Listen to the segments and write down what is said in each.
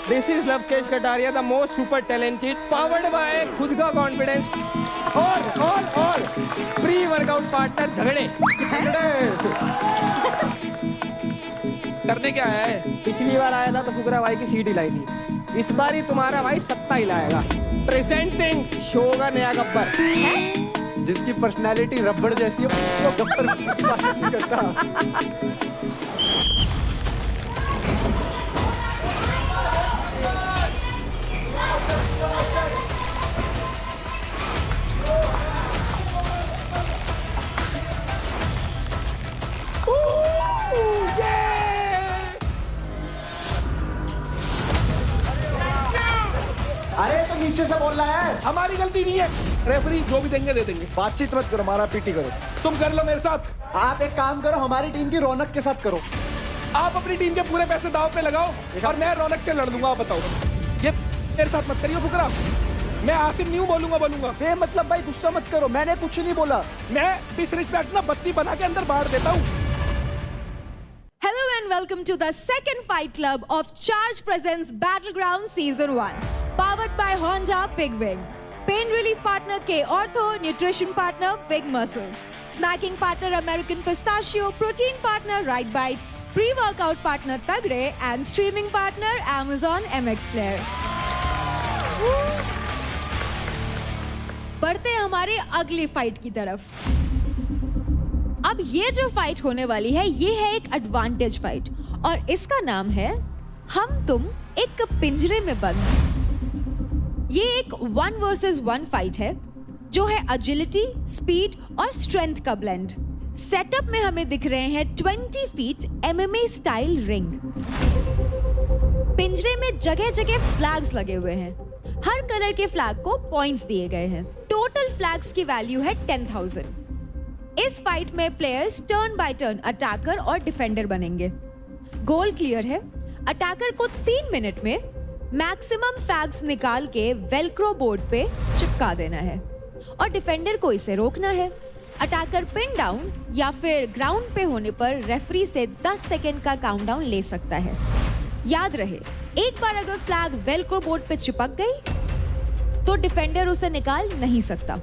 This is Lavkesh Kataria, the most super talented, powered by खुद का confidence और प्री वर्कआउट पार्टनर झगड़े। करने क्या है? पिछली बार आया था तो फुकरा भाई की सीट हिलाई थी, इस बार ही तुम्हारा भाई सत्ता हिलाएगा। प्रेजेंटिंग शो का नया गब्बर, जिसकी पर्सनालिटी रबड़ जैसी है वो गब्बर नहीं करता। अरे तो नीचे से बोल रहा है, हमारी गलती नहीं है, रेफरी जो भी देंगे दे देंगे। बातचीत मत करो, मारा पीटी करो। तुम कर लो मेरे साथ। आप एक काम करो, हमारी टीम की रौनक के साथ करो। आप अपनी टीम के पूरे पैसे दांव पे लगाओ और मैं रौनक से लड़ दूंगा। आप बताओ, ये मेरे साथ मत करियो फुकरा। मैं आसिम नहीं हूँ, बोलूंगा। मतलब भाई गुस्सा मत करो, मैंने कुछ नहीं बोला। मैं डिसरिस्पेक्ट ना बत्ती बना के अंदर बाहर देता हूँ। Hello and welcome to the second fight club of Charge Presents Battleground Season 1. Powered by Honda Big Wing. Pain relief partner K Ortho, nutrition partner Big Muscles. Snacking partner American Pistachio, protein partner Right Bite, pre-workout partner Tagre and streaming partner Amazon MX Player. बढ़ते हैं हमारे अगली fight की तरफ। अब ये जो fight होने वाली है ये है एक एडवांटेज फाइट और इसका नाम है हम तुम एक पिंजरे में बंद। ये एक 1 वर्सेस 1 फाइट है जो है एजिलिटी, स्पीड और स्ट्रेंथ का ब्लेंड। सेटअप में हमें दिख रहे हैं 20 फीट MMA स्टाइल रिंग। पिंजरे में जगह जगह फ्लैग्स लगे हुए हैं। हर कलर के फ्लैग को पॉइंट्स दिए गए हैं। टोटल फ्लैग्स की वैल्यू है 10,000। इस फाइट में players turn by turn attacker और डिफेंडर बनेंगे। गोल क्लियर है, अटैकर को 3 मिनट में मैक्सिमम फ्लैग्स निकाल के वेलक्रो बोर्ड पे चिपका देना है और डिफेंडर को इसे रोकना है। अटैकर पिन डाउन या फिर ग्राउंड पे होने पर रेफरी से 10 सेकेंड का काउंटडाउन ले सकता है। याद रहे, एक बार अगर फ्लैग वेलक्रो बोर्ड पे चिपक गई तो डिफेंडर उसे निकाल नहीं सकता।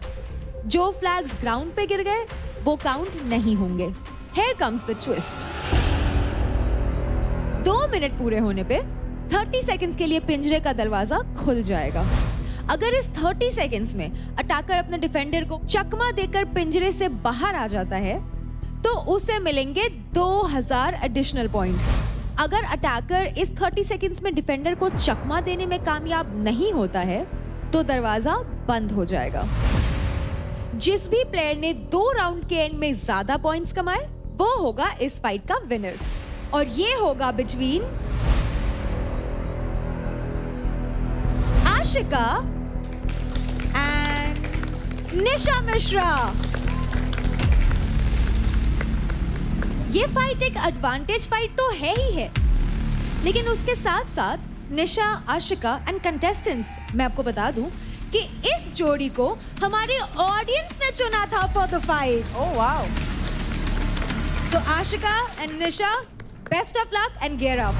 जो फ्लैग्स ग्राउंड पे गिर गए वो काउंट नहीं होंगे। Here comes the twist. 2 minute पूरे होने पे 30 सेकंड्स के लिए पिंजरे का दरवाजा खुल जाएगा। अगर इस 30 सेकंड्स में अटैकर अपने डिफेंडर को चकमा देकर पिंजरे से बाहर आ जाता है तो उसे मिलेंगे 2000 एडिशनल पॉइंट्स। अगर अटैकर इस 30 सेकंड्स में डिफेंडर को चकमा देने में कामयाब नहीं होता है तो दरवाजा बंद हो जाएगा। जिस भी प्लेयर ने 2 राउंड के एंड में ज्यादा पॉइंट्स कमाए वो होगा इस फाइट का विनर और ये होगा बिटवीन आशिका एंड निशा मिश्रा। ये फाइट एक एडवांटेज फाइट तो है ही है, लेकिन उसके साथ साथ निशा, आशिका एंड कंटेस्टेंट्स, मैं आपको बता दूं कि इस जोड़ी को हमारे ऑडियंस ने चुना था for the fight. Oh wow. So Ashika and Nisha, best of luck and gear up.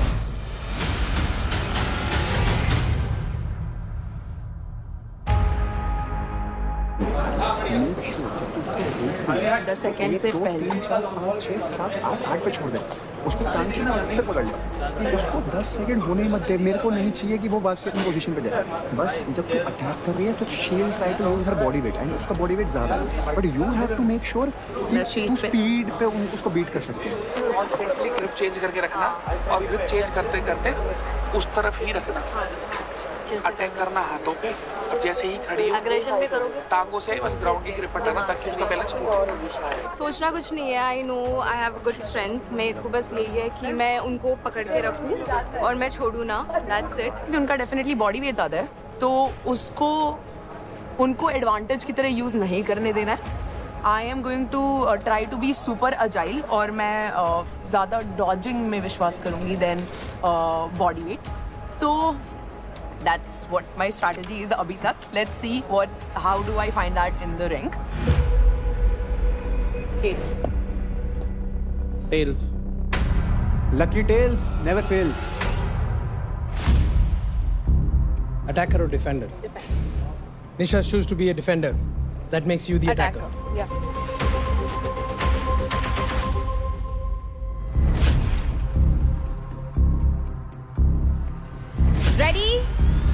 दस सेकंड से पहले 3, 4, 5, 6, 7, 8 पे छोड़ दे उसको, काम की ना फिर पकड़ लो उसको। 10 सेकंड होने ही मत दे। मेरे को नहीं चाहिए कि वो वापस अपनी पोजीशन पे जाए। बस जब तू अटैक कर रही है तो she'll try to hold her body weight, and उसका बॉडी वेट ज्यादा है, but you have to make sure कि तू स्पीड पे उसको बीट कर सकते हैं। कॉन्फिडेंटली ग्रिप चेंज करके रखना और ग्रिप चेंज करते करते उस तरफ ही रखना। अटैक करना हाथों पे और जैसे ही खड़ी हो एग्रेशन पे करोगे टांगों से बस ग्राउंड की ग्रिप हटाना ताकि उसका बैलेंस टूटे। सोचना कुछ नहीं है। I know I have good strength. मेरे को बस यही है कि मैं उनको पकड़ के रखूं और मैं छोड़ूं ना, दैट्स इट। उनका डेफिनेटली बॉडी वेट ज़्यादा है तो उसको उनको एडवांटेज की तरह यूज़ नहीं करने देना है। I am going to try to be super agile और मैं ज़्यादा डॉजिंग में विश्वास करूँगी देन बॉडी वेट। तो that's what my strategy is abhi tak. Let's see how do I find that in the ring. Tails. Lucky tails never fails. Attacker or defender? Defender. Nisha choose to be a defender. That makes you the attacker. Yeah. Ready,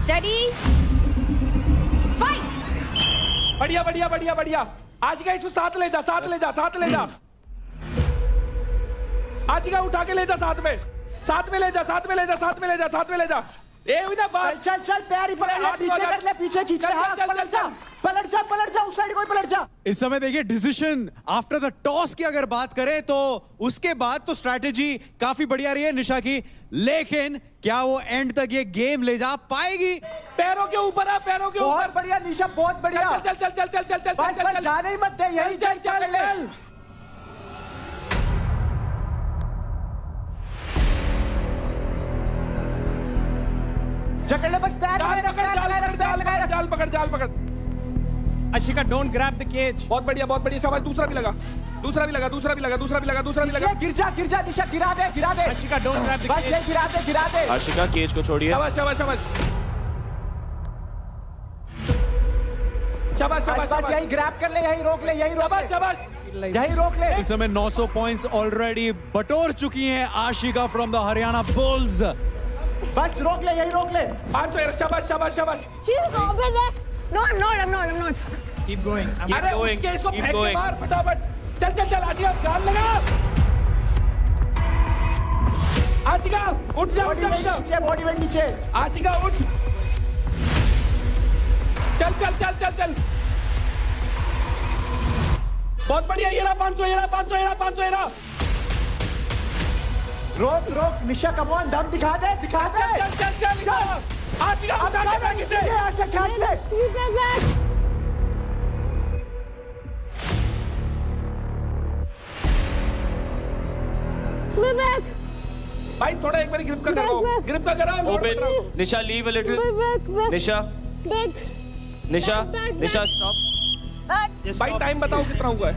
steady, fight! बढ़िया बढ़िया बढ़िया बढ़िया। आज का इसको साथ ले जा, साथ ले जा, साथ ले जा। आज का उठा के ले जा साथ में, साथ में ले जा, साथ में ले जा, साथ में ले जा, साथ में ले जा। ए इधर बाहर। चल चल पैर ही पकड़ ले, पीछे कर ले, पीछे खींच ले, हाँ, पलट जा, पलट जा, पलट जा, उस साइड कोई पलट जा। इस समय देखिए डिसीजन आफ्टर द टॉस की अगर बात करें तो उसके बाद तो स्ट्रैटेजी काफी बढ़िया रही है निशा की, लेकिन क्या वो एंड तक ये गेम ले जा पाएगी? पैरों के ऊपर आ, पैरों के ऊपर। बहुत बढ़िया निशा, बहुत बढ़िया। चल चल चल चल चल चल बस चल बस चल जाने ही मत दे, यही चल चल चल। जकड़ ले बस पैर जाल लगाए रख, पकड़, पैर लगाए रख, पैर लगाए रख। जाल पकड़, जाल पकड़। Ashika, don't grab the cage. बहुत बढ़िया, बहुत बढ़िया। शाबाश, दूसरा भी लगा, दूसरा भी लगा, दूसरा भी लगा, दूसरा भी लगा, दूसरा भी लगा। गिर जा निशा, गिरा दे, गिरा दे। Ashika, don't grab the बस cage. ये गिरा दे, गिरा दे। आशिका केज को छोड़िए। शाबाश शाबाश शाबाश शाबाश शाबाश बस यही ग्रैब कर ले, यही रोक ले, यही रोक शाबाश ले, शाबाश। यही रोक ले। इस समय 900 पॉइंट्स ऑलरेडी बटोर चुकी हैं Ashika from the Haryana bulls. बस रोक ले, यही रोक ले। शाबाश शाबाश शाबाश। No, I'm not. Keep going. अरे उठ के इसको फेंक के मार फटाफट। चल चल चल आशिका, जान लगा। आशिका उठ जा, उठ जा, उठ जा। नीचे, बॉडी वेट नीचे। आशिका उठ। चल चल चल चल चल। बहुत बढ़िया, ये रहा 500, ये रहा 500, ये रहा 500, ये रहा। रोक रोक निशा, कम ऑन, दम दिखा दे, दिखा दे। चल चल चल चल। आशिका उठा के फेंक इसे। ऐसे खींच ले। भाई थोड़ा एक बार ग्रिप का करो, ग्रिप का करा। Open Nisha, leave a little. Nisha Nisha Nisha stop. भाई टाइम बताओ कितना हुआ है।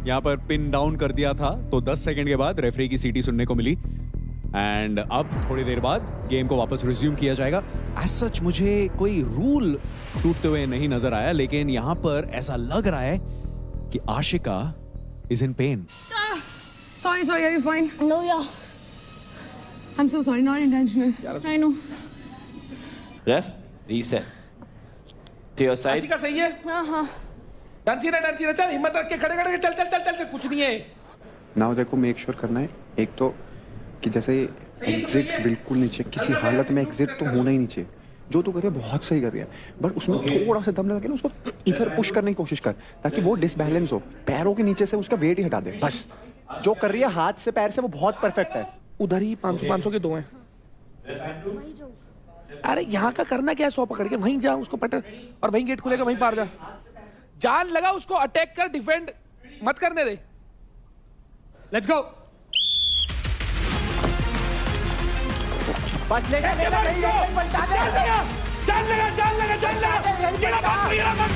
यहाँ पर पिन डाउन कर दिया था तो 10 सेकंड के बाद रेफरी की सीटी सुनने को मिली एंड अब थोड़ी देर बाद गेम को वापस रिज्यूम किया जाएगा। एज सच मुझे कोई रूल टूटते हुए नहीं नजर आया, लेकिन यहाँ पर ऐसा लग रहा है कि Ashika is in pen. Sorry, are you fine? No, yeah. I'm so sorry, not intentional. I know. Ref, reset. To your side. Ashika सही है? हाँ। डांसी रहा, चल हिम्मत रख के खड़े खड़े चल चल चल चल, कुछ नहीं है। नाउ देखो मेक श्योर करना है एक तो कि जैसे एग्जिट बिल्कुल नीचे, किसी हालत में एग्जिट तो होना ही नहीं चाहिए। जो तू कर रही है बहुत सही कर रही है, बट उसमें थोड़ा सा दम लगा के ना उसको इधर पुश करने की कोशिश कर ताकि वो डिसबैलेंस हो, पैरों के नीचे से उसका वेट ही हटा दे। बस जो कर रही है हाथ से पैर से वो बहुत परफेक्ट है। उधर ही 500 के दो हैं। अरे यहाँ का करना क्या है, 100 पकड़ के वहीं जा, उसको पटर और वहीं गेट खुलेगा, वहीं पार जा। जान लगा, उसको अटैक कर, डिफेंड मत करने दे। Let's go. बस ले जा, नहीं पलटा दे। जान लगा।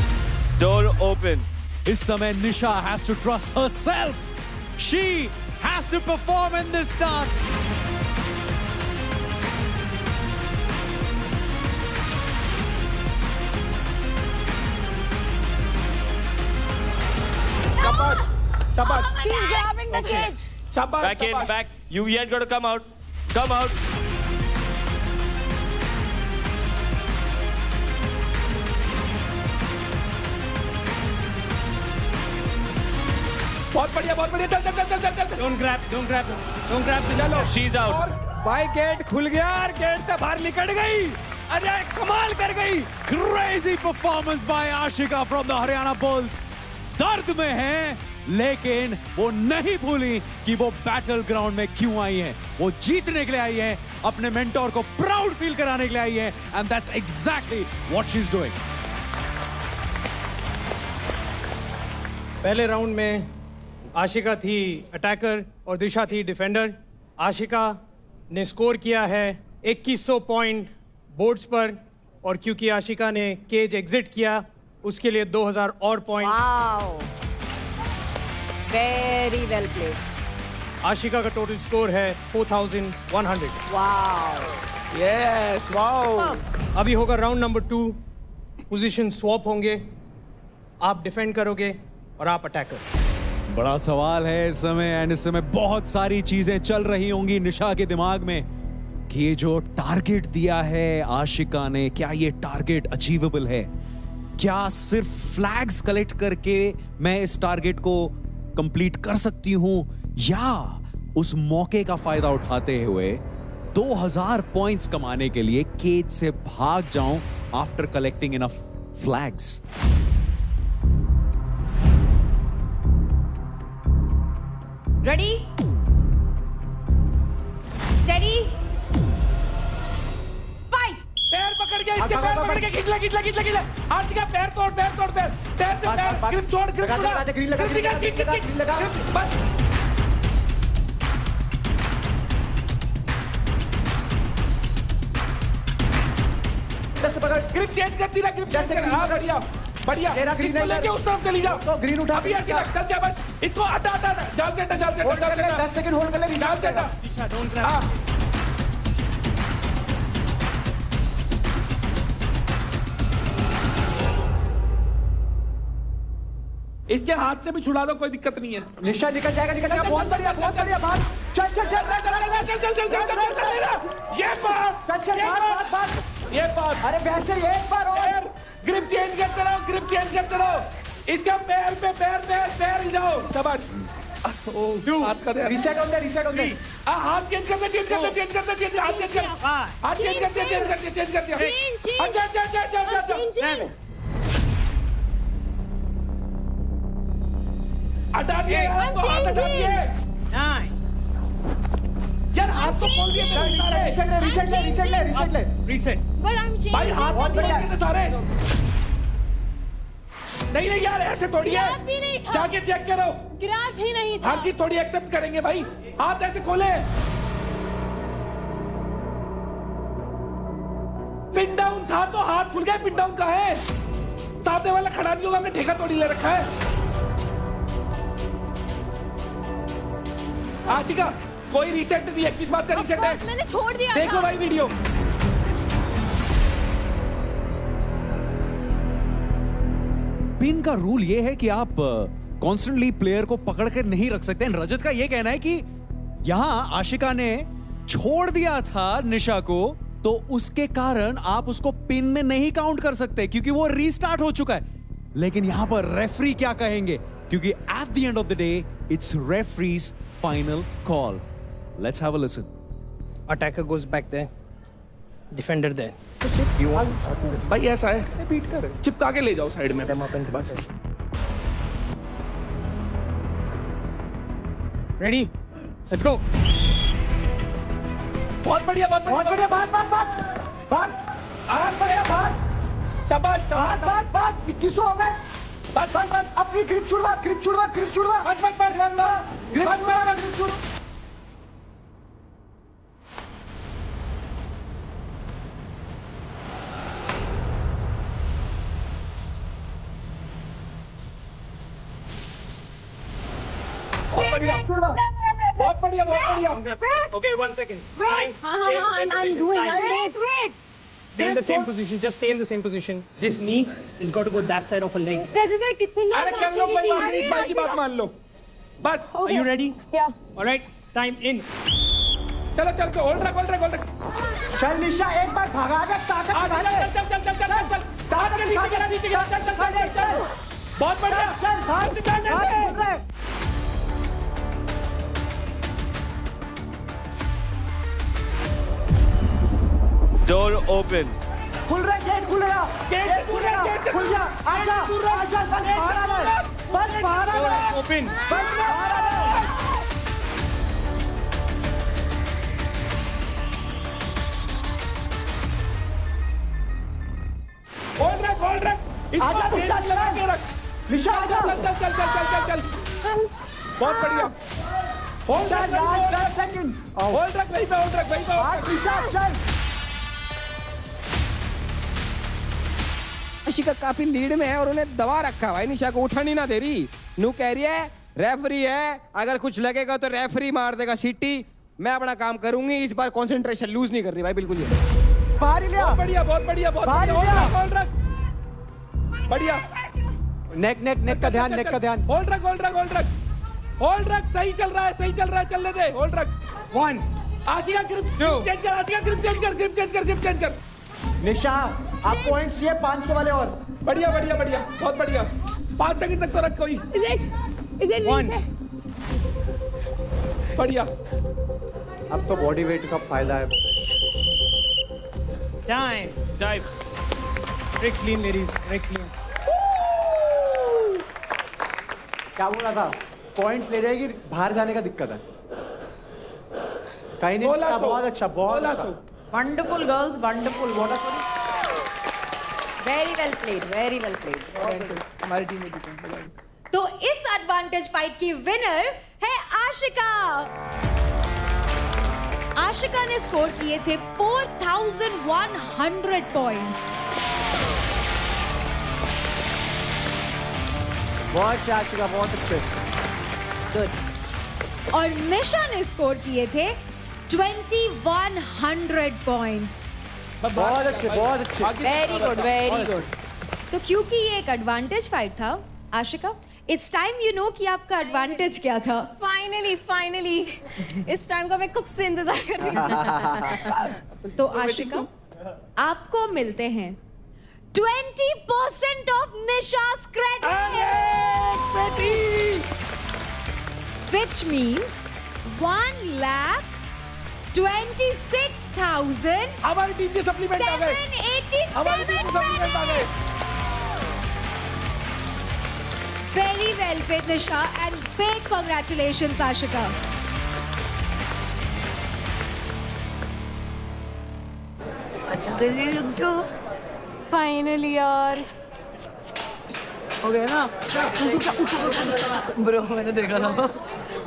Door open. इस समय Nisha has to trust herself. She has to perform in this task. शाबाश She's grabbing the cage. शाबाश Back in, शाबाश। back. You yet got to come out. Come out. बहुत बढ़िया, बहुत बढ़िया। चल चल चल चल चल। Don't grab. चलो She's out. भाई गेट खुल गया और गेट से बाहर निकल गई। अरे कमाल कर गई। Crazy performance by Ashika from the Haryana bulls. दर्द में है लेकिन वो नहीं भूली कि वो बैटल ग्राउंड में क्यों आई हैं। वो जीतने के लिए आई हैं, अपने मेंटोर को प्राउड फील कराने के लिए आई हैं, and that's exactly what she is doing. पहले राउंड में आशिका थी अटैकर और दिशा थी डिफेंडर। आशिका ने स्कोर किया है 2100 पॉइंट बोर्ड्स पर, और क्योंकि आशिका ने केज एग्जिट किया उसके लिए 2000 और point. Wow. Very well played. Ashika का टोटल स्कोर है 4100। Wow. Yes wow. अभी होगा राउंड नंबर 2। पोजीशन स्वैप होंगे, आप डिफेंड करोगे और आप अटैकर। बड़ा सवाल है इस समय, एंड इस समय बहुत सारी चीजें चल रही होंगी निशा के दिमाग में कि ये जो टारगेट दिया है आशिका ने, क्या ये टारगेट अचीवेबल है? क्या सिर्फ फ्लैग्स कलेक्ट करके मैं इस टारगेट को कंप्लीट कर सकती हूं, या उस मौके का फायदा उठाते हुए 2000 पॉइंट्स कमाने के लिए केज से भाग जाऊं after collecting enough flags? Ready, steady, fight. पैर पकड़ के, इसके पैर पकड़ के खींच ले। आशिका पैर तोड़ पैर से पैर ग्रिप छोड़, ग्रिप छोड़, ग्रीन लगा, बस। इधर से पकड़, ग्रिप चेंज करती रहा, ग्रिप चेंज कर। हाँ बढ़िया तेरा ग्रीन इसको लेके उस तरफ चली जाओ। तो ग्रीन उठा, अभी ऐसे लग, चल जा बस। इसको हटा जाल से 10 सेकंड होल्ड कर ले, जाल से दिशा डोंट ग्रैब। हाँ इसके हाथ से भी छुड़ा दो, कोई दिक्कत नहीं है। निशा निकल जाएगा। बहुत बढ़िया भाग। चल ये पास अरे वैसे एक बार और ग्रिप चेंज करते रहो। इसका पैर पे पैर हिलाओ, शाबाश। हाथ कर दे, रीसेट ऑन दे। हाथ चेंज कर दे, हाथ चेंज कर दे। हटा दिए हाथ, हटा दिए। 9 यार हाथ तो खोल दिए रीसेट ले। रीसेट। भाई हाथ बहुत बढ़िया है सारे। नहीं यार ऐसे थोड़ी है, जाके चेक करो। ग्रैब ही नहीं था। हर चीज थोड़ी एक्सेप्ट करेंगे भाई। हाथ ऐसे खोले, पिन डाउन था तो हाथ खुल गया। पिन डाउन का है, सामने वाला खड़ा नहीं होगा, हमने ठेका तोड़ी ले रखा है। आशिका कोई रीसेट नहीं है, किस बात का रीसेट है? मैंने छोड़ दिया देखो था। भाई वीडियो। पिन का रूल ये है कि आप कॉन्स्टेंटली प्लेयर को पकड़ कर नहीं रख सकते। रजत का ये कहना है कि यहां आशिका ने छोड़ दिया था निशा को, तो उसके कारण आप उसको पिन में नहीं काउंट कर सकते क्योंकि वो रीस्टार्ट हो चुका है। लेकिन यहां पर रेफरी क्या कहेंगे, क्योंकि at the end of the day it's referee's final call. Let's have a listen. Attacker goes back there, defender there. भाई ऐसा है, बीट कर चिपका के ले जाओ साइड में। बस रेडी, लेट्स गो। बहुत बढ़िया भाग शाबाश शाबाश। 21 हो गए। बस अपनी ग्रिप छुड़वा। बहुत बढ़िया। Okay, 1 second. I'm doing. Stay in the same position. Just stay in the same position. This knee has got to go that side of a leg. अरे कर लो, कोई बात नहीं, इस बात की बात मान लो बस। Are you ready? Yeah. All right. Time in. चलो होल्ड रख। चल निशा एक बार भगा दे, ताकत दिखा दे। चल नीचे गिरा। चल। बहुत बढ़िया। चल। Door open. खुल रहा, गेट खुल रहा। खुल जा। आजा बस बाहर आ गए। Open. बस बाहर आ गए। होल्ड रख। आजा निशा, चल। निशा आजा। चल। बहुत बढ़िया। होल्ड चल, लास्ट 10 सेकंड। होल्ड रख वहीं पे। आज निशा चल। आशिका काफी लीड में है और उन्हें दबा रखा भाई, निशा को उठा नहीं ना दे रही। नू कह रही है रेफरी है, अगर कुछ लगेगा तो रेफरी मार देगा सीटी। मैं अपना काम करूंगी, इस बार कंसंट्रेशन लूज नहीं कर रही भाई बिल्कुल ही। बाहर ही लिया, बहुत बढ़िया, बहुत बढ़िया, बहुत बाहर बढ़िया। लिया। होल्ड रख, बढ़िया। नेक का ध्यान, नेक का ध्यान। होल्ड रख, होल्ड रख, होल्ड रख, होल्ड रख। सही चल रहा है, सही चल रहा है, चलने दे। होल्ड रख। 1 आशिका ग्रिप चेंज कर, आशिका ग्रिप चेंज कर, ग्रिप चेंज कर, ग्रिप चेंज कर। निशा आप पॉइंट्स ये 500 वाले और। बढ़िया, बढ़िया, बढ़िया, बहुत बढ़िया। 5 सेकंड तक तो रख कोई। Is it 1 बढ़िया। अब तो बॉडी वेट का फायदा है। Time Time. Break clean ladies, break clean. क्या बोला था? पॉइंट्स ले जाएगी, बाहर जाने का दिक्कत है। कहीं नहीं, बोला बहुत अच्छा, बहुत बोला अच्छा। So. Wonderful girls, wonderful. Very well played, very well played. हमारी टीम में जीते। तो इस एडवांटेज फाइट की विनर है आशिका। आशिका ने स्कोर किए थे 4100 पॉइंट्स। बहुत अच्छे आशिका, बहुत अच्छे। गुड। और निशा ने स्कोर किए थे 2100 पॉइंट्स। बहुत अच्छे, बहुत अच्छे। Very good, very good. तो क्योंकि ये एक एडवांटेज फाइट था, Ashika, it's time you know कि आपका एडवांटेज क्या था। फाइनली इस टाइम का मैं कब से इंतजार कर रही हूँ। तो आशिका, आपको मिलते हैं 20% ऑफ निशा's credit, which means 1,26,787 हमारी टीम के सप्लीमेंट आ गए। हमारी टीम के सप्लीमेंट आ गए। Very well played, Nisha, and big congratulations, Ashika. Finally यार हो गया ना। ब्रो मैंने देखा था,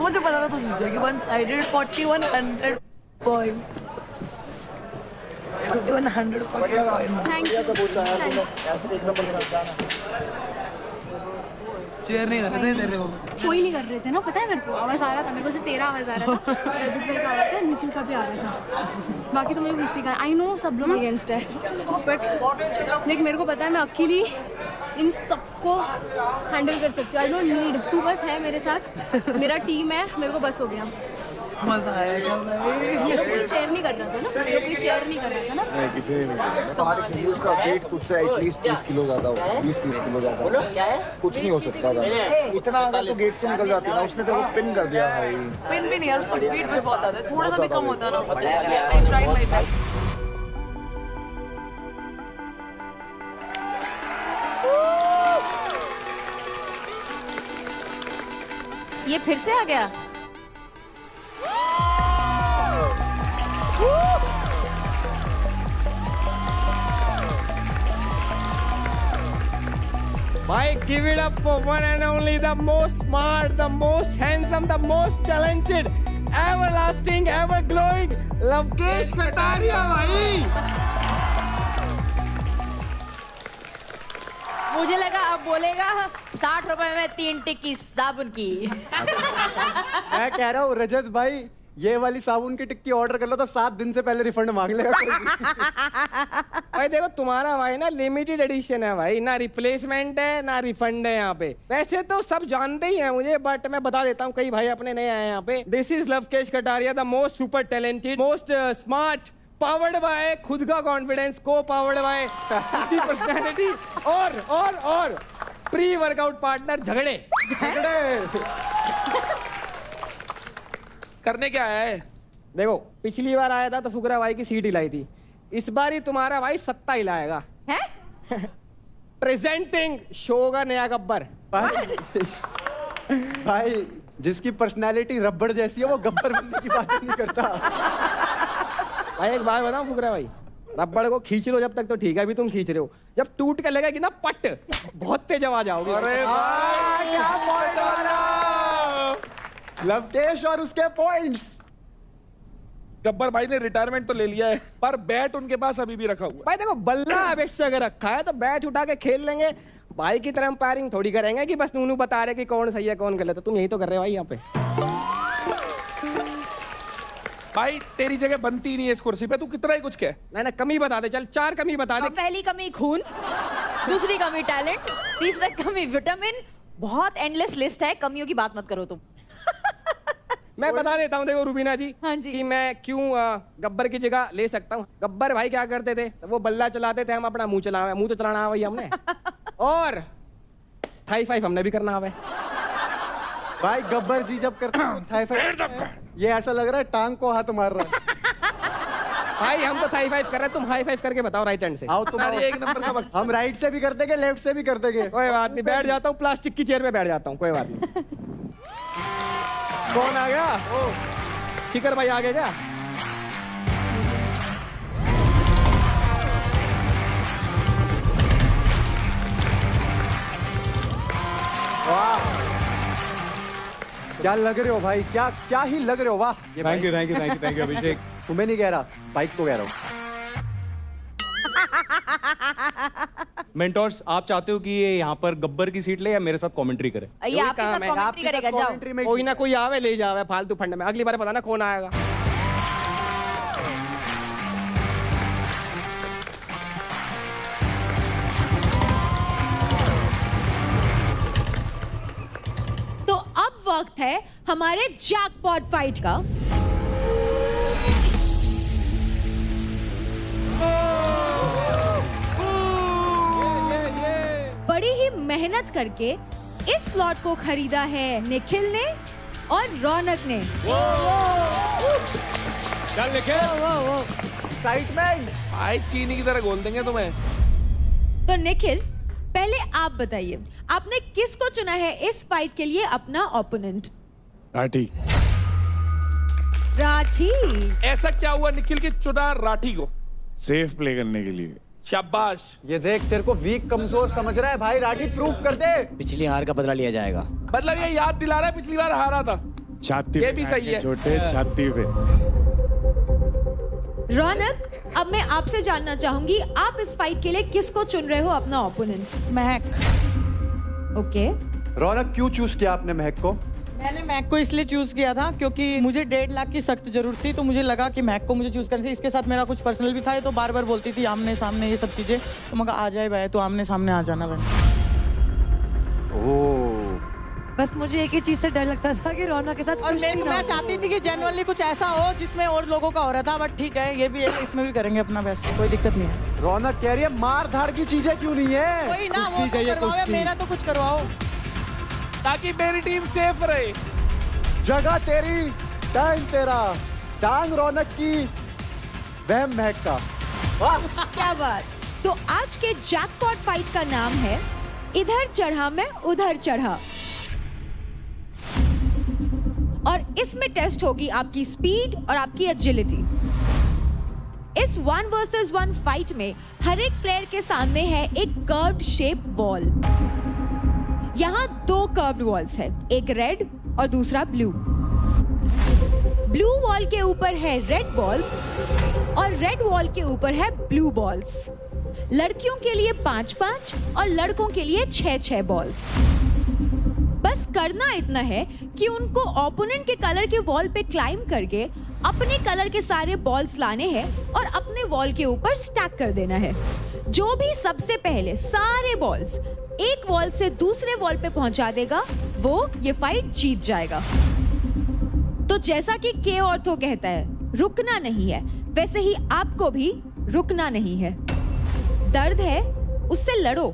मुझे पता था तू जीतेगी। 1-sided 4100 point. 4100 point. Thank you. Share नहीं कर रहे थे वो। कोई नहीं कर रहे थे ना, पता है मेरे को आवाज आ रहा था, मेरे को सिर्फ तेरा आवाज आ रहा था, रजत भाई का आ रहा था, निखिल का भी आ रहा था, बाकी तो मेरे को किसी का। आई नो सब लोग अगेंस्ट है, बट देख मेरे को पता है मैं अकेली इन सबको हैंडल कर सकती हूँ। आई डोंट नीड, तू बस है मेरे साथ, मेरा टीम है, मेरे को बस हो गया। मजा आएगा भाई। ये लोग कोई चेयर नहीं कर रहा था ना, ये लोग कोई चेयर नहीं कर रहा था ना। नहीं, किसी ने नहीं किया। तुम्हारे खिल्ली उसका वेट तुझसे एटलीस्ट 30 किलो ज्यादा होगा, 20-30 किलो ज्यादा। कुछ नहीं हो सकता था। इतना अगर तो गेट से निकल जाती ना, उसने तेरे को पिन कर दिया भाई। पिन भी नहीं यार, उसका वेट बस बहुत ज्यादा है, थोड़ा सा भी कम होता ना। I tried my best. ये फिर से आ गया। भाई give it up for one and only the most smart, the most handsome, the most talented, everlasting, ever glowing Lavkesh Kataria भाई। मुझे लगा अब बोलेगा 60 रुपए में 3 टिक्की साबुन की। मैं कह रहा हूँ रजत भाई, ये वाली साबुन की टिक्की ऑर्डर कर लो तो 7 दिन से पहले रिफंड मांग लेगा। भाई देखो तुम्हारा भाई ना लिमिटेड एडिशन है भाई, ना रिप्लेसमेंट है ना रिफंड है यहाँ पे। वैसे तो सब जानते ही हैं मुझे, बट मैं बता देता हूँ, कई भाई अपने नए आए यहाँ पे। This is Lavkesh Kataria, the most super talented, most smart, powered by खुद का कॉन्फिडेंस, को पावर्ड बाय पर्सनैलिटी, और प्री वर्कआउट पार्टनर झगड़े। करने क्या आया है? देखो पिछली बार आया था तो फुकरा भाई की सीट हिलाई थी, इस बार ही तुम्हारा भाई सत्ता हिलाएगा। हैं? प्रेजेंटिंग शो का नया गब्बर। भाई जिसकी पर्सनालिटी रबड़ जैसी है वो गब्बर बनने की बात नहीं करता। भाई एक बात बताऊं फुकरा भाई, रबड़ को खींच लो जब तक तो ठीक है, अभी तुम खींच रहे हो, जब टूट के लगेगी ना पट, बहुत तेज आवाज आओगे। अरे लवकेश और उसके पॉइंट्स। गब्बर भाई ने रिटायरमेंट तो ले लिया है, पर बैट उनके पास अभी भी रखा हुआ है। भाई देखो बल्ला अवश्य अगर रखा है तो बैट उठा के खेल लेंगे, भाई की तरह अंपायरिंग थोड़ी करेंगे कि बस नूनू बता रहे कि कौन सही है कौन गलत है। तुम यही तो कर रहे हो भाई यहाँ पे। भाई तेरी जगह बनती नहीं है इस कुर्सी पे, तू कितना ही कुछ कह। ना कमी बता दे, चल 4 कमी बता दे। पहली कमी खून, दूसरी कमी टैलेंट, तीसरा कमी विटामिन। बहुत एंडलेस लिस्ट है, कमियों की बात मत करो तुम। मैं बता देता हूँ देखो रूबीना जी, हाँ जी। कि मैं क्यों गब्बर की जगह ले सकता हूँ। गब्बर भाई क्या करते थे, वो बल्ला चलाते थे, हम अपना मुंह तो चलाना है भाई हमने। और थाई फाइव हमने भी करना है भाई। गब्बर जी जब करते हैं थाई फाइव, ये ऐसा लग रहा है टांग को हाथ मार रहा है। भाई हम तो थाई फाइव कर रहे हैं, तुम हाई फाइव करके बताओ राइट हैंड से। आओ तुम। एक नंबर का वक्त। हम राइट से भी करते के लेफ्ट से भी करते के। कोई बात नहीं, बैठ जाता हूँ प्लास्टिक की चेयर पे बैठ जाता हूँ, कोई बात नहीं। कौन आ गया? शिखर भाई आ गए क्या? वाह क्या लग रहे हो भाई, क्या ही लग रहे हो। वाह thank you thank you thank you thank you Abhishek. तुम्हें नहीं कह रहा, बाइक को कह रहा हूँ। मेंटोर्स, आप चाहते हो कि ये यहाँ पर गब्बर की सीट ले या मेरे साथ कमेंट्री करे? ये आपके साथ कमेंट्री करेगा, जाओ। कोई ना कोई आवे ले जावे फालतू फंड में, अगली बार पता ना कौन आएगा। तो अब वक्त है हमारे जैकपॉट फाइट का। बड़ी ही मेहनत करके इस स्लॉट को खरीदा है निखिल ने और रौनक ने। चल निखिल, एक्साइटमेंट। भाई चीनी की तरह घोल देंगे तुम्हें। तो निखिल, पहले आप बताइए, आपने किसको चुना है इस फाइट के लिए अपना ओपोनेंट? राठी। राठी? ऐसा क्या हुआ निखिल की चुना राठी को? सेफ प्ले करने के लिए। शाबाश। ये देख, तेरे को वीक कमजोर समझ रहा है भाई, राठी प्रूफ कर दे। पिछली हार का बदला लिया जाएगा। मतलब ये याद दिला रहा है पिछली बार हारा था। छाती ये भी सही है। छोटे छाती पे। रौनक, अब मैं आपसे जानना चाहूंगी, आप इस फाइट के लिए किसको चुन रहे हो अपना ओपोनेंट? महक। ओके। रौनक, क्यों चूज किया आपने महक को? मैंने महक को इसलिए चूज किया था क्योंकि मुझे 1.5 लाख की सख्त जरूरत थी, तो मुझे लगा कि महक को मुझे चूज करने से, इसके साथ मेरा कुछ पर्सनल भी था। ये तो बार बार बोलती थी आमने सामने ये सब चीजें, तो मैं कहा आ जाए भाई, तो आमने सामने आ जाना भाई। बस मुझे एक ही चीज से डर लगता था कि रौनक के साथ, और मैं चाहती थी कि जेन्युइनली कुछ ऐसा हो जिसमें और लोगों का हो रहा था, बट ठीक है, ये भी है, इसमें भी करेंगे अपना बेस्ट, कोई दिक्कत नहीं है। रौनक कह रही है मार धाड़ की चीजें क्यों नहीं है? कोई ना, वो तो करवाओ, मेरा तो कुछ करवाओ ताकि मेरी टीम सेफ रहे। जगह तेरी, टाइम तेरा, टांग रौनक की, वहम महक का। क्या बात। तो आज के जैकपॉट फाइट का नाम है इधर चढ़ा मैं उधर चढ़ा, और इसमें टेस्ट होगी आपकी स्पीड और आपकी एजिलिटी। इस 1 वर्सेस 1 फाइट में हर एक प्लेयर के सामने है एक कर्व्ड शेप वॉल। यहाँ 2 कर्व्ड वॉल्स है, एक रेड और दूसरा ब्लू। ब्लू वॉल के ऊपर है रेड बॉल्स और रेड वॉल के ऊपर है ब्लू बॉल्स। लड़कियों के लिए 5-5 और लड़कों के लिए 6-6 बॉल्स। बस करना इतना है कि उनको ओपोनेंट के कलर के वॉल पे क्लाइंब करके अपने कलर के सारे बॉल्स लाने हैं और अपने वॉल के ऊपर स्टैक कर देना है। जो भी सबसे पहले सारे बॉल्स एक वॉल से दूसरे वॉल पे पहुंचा देगा, वो ये फाइट जीत जाएगा। तो जैसा कि के ऑर्थो कहता है, रुकना नहीं है, वैसे ही आपको भी रुकना नहीं है। दर्द है, उससे लड़ो,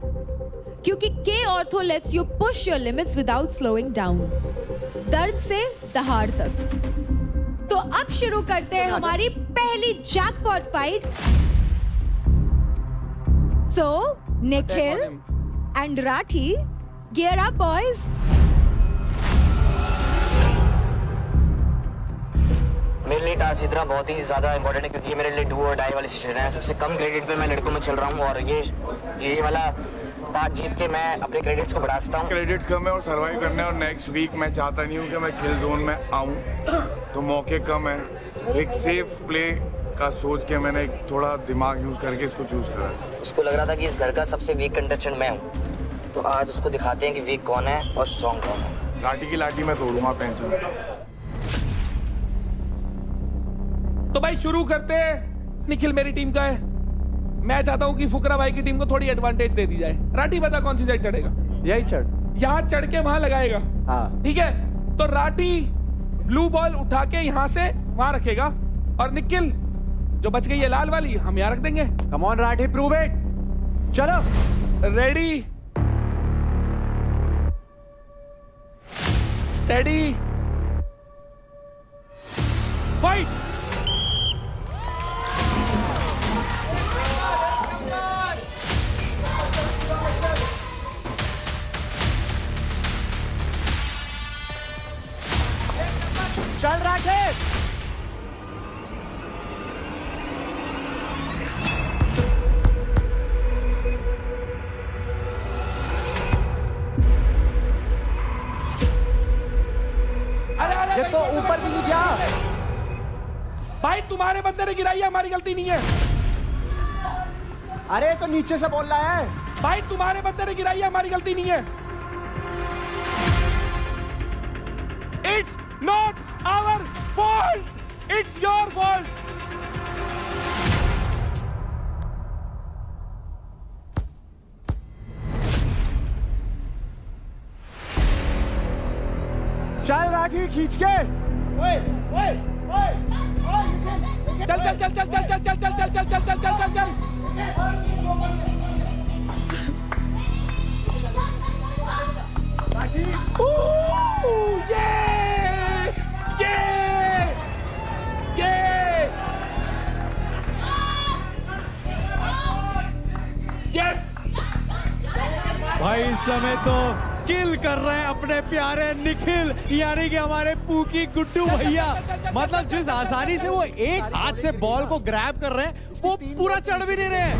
क्योंकि के ortho let's you push your limits without slowing down. दर्द से दहाड़ तक। तो अब शुरू करते हैं हमारी पहली jackpot fight. So Nikhil and Rathi, gear up boys. मेरे लिए टास्क इतना बहुत ही ज्यादा इंपॉर्टेंट है क्योंकि ये मेरे लिए डू और डाई वाली सिचुएशन है। सबसे कम क्रेडिट पे मैं लड़कों में चल रहा हूँ और ये वाला पार्ट जीत के मैं अपने क्रेडिट्स को बढ़ा सकता हूँ। क्रेडिट्स कम है और सर्वाइव करना है, और नेक्स्ट वीक मैं चाहता नहीं हूँ कि मैं किल जोन में आऊँ, तो मौके कम है। एक सेफ प्ले का सोच के मैंने थोड़ा दिमाग यूज करके इसको चूज करा। उसको लग रहा था कि इस घर का सबसे वीक कंटेस्टेंट मैं हूँ, तो आज उसको दिखाते हैं कि वीक कौन है और स्ट्रॉन्ग कौन है। लाठी की लाठी मैं तोड़ूंगा, टेंशन। तो भाई शुरू करते हैं। निखिल मेरी टीम का है, मैं चाहता हूं कि फुकरा भाई की टीम को थोड़ी एडवांटेज दे दी जाए। राठी बता कौन सी साइड चढ़ेगा? यही चढ़, यहाँ चढ़ के वहां लगाएगा। हाँ ठीक है, तो राठी ब्लू बॉल उठा के यहाँ से वहां रखेगा और निखिल जो बच गई है लाल वाली हम यहाँ रख देंगे। Come on Rathi, prove it. चलो रेडी स्टेडी फाइट। चल राठी। ये तो ऊपर भी नहीं गया भाई, तुम्हारे बंदे ने गिराई है, हमारी गलती नहीं है। अरे तो नीचे से बोल रहा है भाई, तुम्हारे बंदे ने गिराई है, हमारी गलती नहीं है। It's not our fault, it's your fault. चल राठी खींच के। चल चल चल चल चल चल चल चल चल चल चल चल चल चल। भाई इस समय तो किल कर रहे हैं अपने प्यारे निखिल, यानी कि हमारे पूकी गुड्डू भैया। मतलब जिस आसानी से वो एक हाथ से बॉल को ग्रैब कर रहे हैं वो पूरा चढ़ भी नहीं रहे हैं।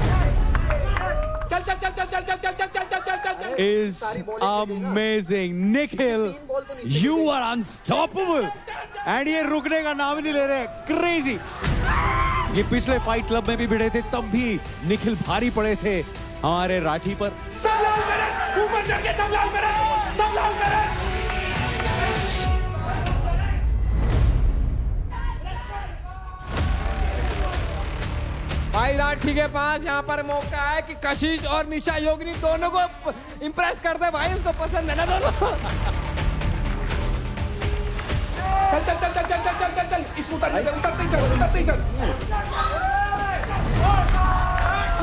चल चल चल चल चल चल चल चल चल चल चल चल। Is amazing, Nikhil, you are unstoppable, and ये रुकने का नाम ही नहीं ले रहे, crazy। ये पिछले फाइट क्लब में भी भिड़े थे, तब भी निखिल भारी पड़े थे हमारे राठी पर। सब लाल मेरे ऊपर चढ़ के, सब लाल मेरे, सब लाल मेरे। भाई राठी के पास यहाँ पर मौका है कि कशिश और निशा योगिनी दोनों को इम्प्रेस कर दे। भाई उसको पसंद है ना दोनों। चल चल चल चल चल चल चल चल चल, इसको उतरते चल, उतरते चल, उतरते चल,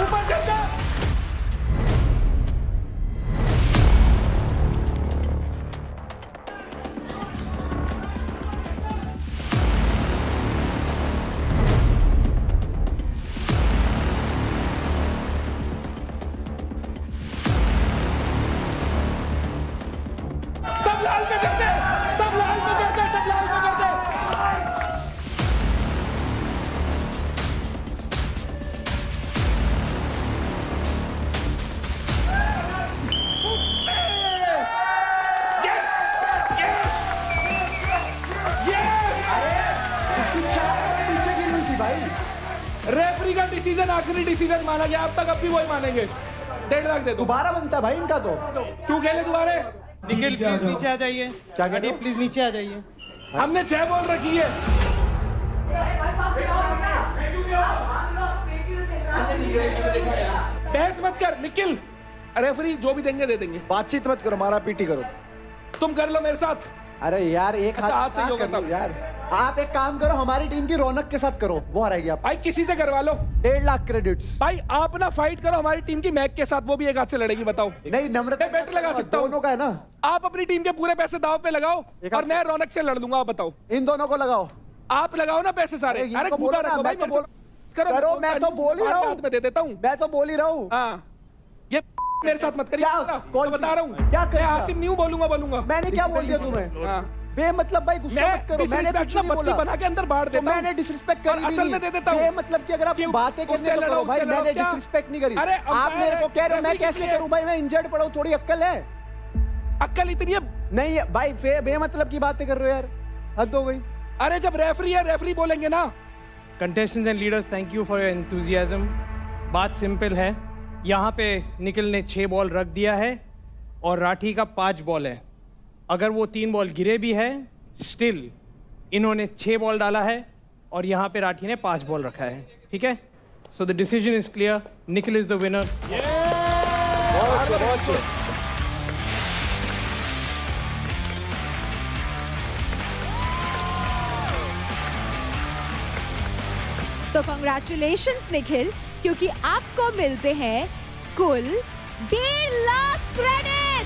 ऊपर चल चल। सब लाल में करते, सब लाल में करते, सब लाल में करते। रेफरी का डिसीजन आखिरी डिसीजन माना गया, अब तक अब भी वही मानेंगे। 1.5 लाख दे दो। दोबारा बनता है भाई इनका तो। तू खेले दोबारा। निखिल प्लीज नीचे आ जाइए। क्या कह रहे हो? प्लीज नीचे आ जाइए। हमने 6 बॉल रखी है। बहस मत कर निखिल, रेफरी जो भी देंगे दे देंगे। बातचीत मत करो, मारा पीटी करो। तुम कर लो मेरे साथ। अरे यार एक अच्छा, हाथ से ही होगा करो यार। आप एक काम करो, हमारी टीम की रौनक के साथ करो, वो हराएगी आप। भाई किसी से करवा लो। 1.5 लाख क्रेडिट्स। भाई आप ना फाइट करो हमारी टीम की मैक के साथ, वो भी एक हाथ से लड़ेगी। बताओ। नहीं नम्रता बेट लगा सकता हूँ। दोनों का है ना। आप अपनी टीम के पूरे पैसे दाव पे लगाओ और मैं रौनक से लड़ दूंगा। आप बताओ। इन दोनों को लगाओ। आप लगाओ ना पैसे सारे। अरे कूदा रखो भाई। करो, मैं तो बोल ही रहा हूँ। हाथ में दे देता हूँ। मैं तो बोल ही रहा हूँ। हाँ, ये मेरे साथ मत करिए। कौन बता रहा हूँ। क्या मैं आसिम नहीं हूँ, बोलूंगा। मैंने क्या बोल दिया तुम्हें? बेमतलब भाई गुस्सा मत करो। मैंने कुछ नहीं बोला। बना के अंदर बांट देता हूं। मैंने डिसरिस्पेक्ट करी असल में दे देता हूं। बेमतलब की अगर आप बातें करने तो करो भाई, मैंने डिसरिस्पेक्ट नहीं करी। अरे आप मेरे को कह रहे हो मैं कैसे करूं भाई? मैं इंजर्ड पड़ा हूं, थोड़ी अक्ल है? अक्ल इतनी है नहीं है भाई, बेमतलब की बातें कर रहे हो यार, हद हो गई। अरे जब रेफरी है, रेफरी बोलेंगे ना। Contestants and leaders, thank you for your enthusiasm. बात सिंपल है, यहाँ पे निखिल ने 6 बॉल रख दिया है और राठी का 5 बॉल है। अगर वो 3 बॉल गिरे भी है, स्टिल इन्होंने 6 बॉल डाला है और यहाँ पे राठी ने 5 बॉल रखा है, ठीक है? So the decision is clear, Nikhil is the winner. तो कॉन्ग्रेचुलेशंस निखिल, क्योंकि आपको मिलते हैं कुल 1.5 लाख क्रेडिट।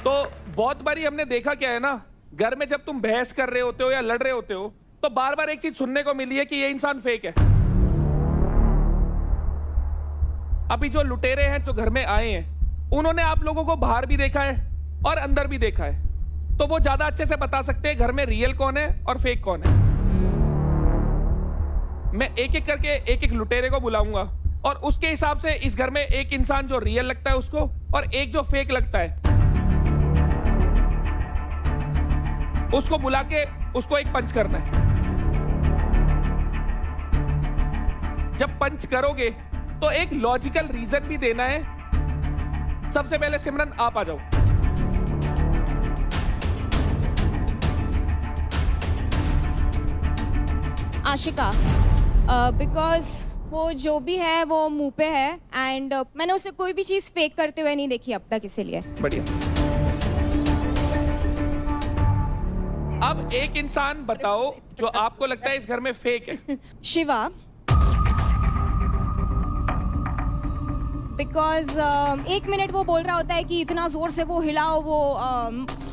तो बहुत बारी हमने देखा क्या है ना, घर में जब तुम बहस कर रहे होते हो या लड़ रहे होते हो तो बार बार एक चीज सुनने को मिली है कि ये इंसान फेक है। अभी जो लुटेरे हैं जो घर में आए हैं उन्होंने आप लोगों को बाहर भी देखा है और अंदर भी देखा है, तो वो ज्यादा अच्छे से बता सकते हैं घर में रियल कौन है और फेक कौन है। मैं एक एक करके एक एक लुटेरे को बुलाऊंगा और उसके हिसाब से इस घर में एक इंसान जो रियल लगता है उसको और एक जो फेक लगता है उसको बुला के उसको एक पंच करना है। जब पंच करोगे तो एक लॉजिकल रीजन भी देना है। सबसे पहले सिमरन आप आ जाओ। आशिका, बिकॉज वो जो भी है वो मुंह पे है एंड मैंने उसे कोई भी चीज फेक करते हुए नहीं देखी अब तक, इसीलिए। बढ़िया। अब एक इंसान बताओ जो आपको लगता है इस घर में फेक है। शिवा, बिकॉज 1 मिनट वो बोल रहा होता है कि इतना जोर से वो हिलाओ वो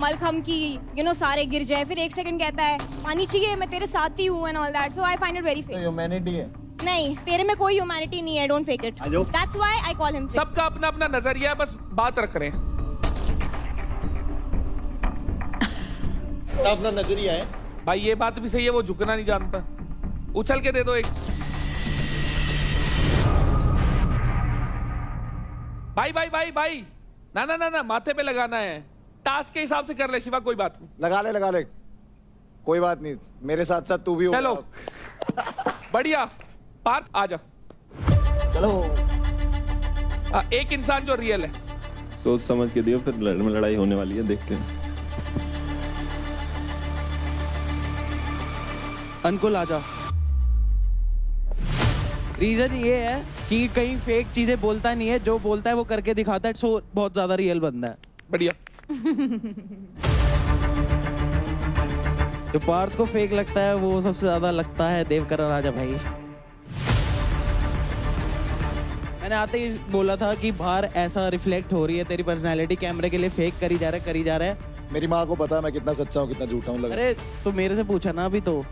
मलखम की सारे गिर जाए, फिर 1 सेकंड कहता है पानी चाहिए, मैं तेरे साथ ही हूँ and all that, so I find it very fake. Humanity है। नहीं, तेरे में कोई ह्यूमैनिटी नहीं है, don't fake it, that's why I call him. सबका अपना अपना नजरिया है, बस बात रख रहे हैं। अपना नजरिया है भाई, ये बात भी सही है, वो झुकना नहीं जानता। उछल के दे दो एक। भाई भाई भाई भाई, ना ना ना ना, माथे पे लगाना है, टास्क के हिसाब से कर ले शिवा, कोई बात नहीं। लगा ले, कोई बात नहीं, मेरे साथ साथ तू भी हो। चलो बढ़िया, पार्थ आजा। चलो। एक इंसान जो रियल है, सोच समझ के दियो, फिर लड़ाई होने वाली है, देखते हैं। अंकुल आजा। रीजन ये है कि कहीं फेक चीजें बोलता नहीं है, जो बोलता है वो करके दिखाता है, सो बहुत ज्यादा रियल बंदा है। बढ़िया। जो पार्थ को फेक लगता है वो सबसे ज्यादा लगता है देवकरण राजा भाई। मैंने आते ही बोला था कि बाहर ऐसा रिफ्लेक्ट हो रही है तेरी पर्सनैलिटी, कैमरे के लिए फेक करी जा रहा है। मेरी माँ को पता है मैं कितना सच्चा हूँ कितना झूठा हूँ। अरे तो मेरे से पूछा ना अभी तो।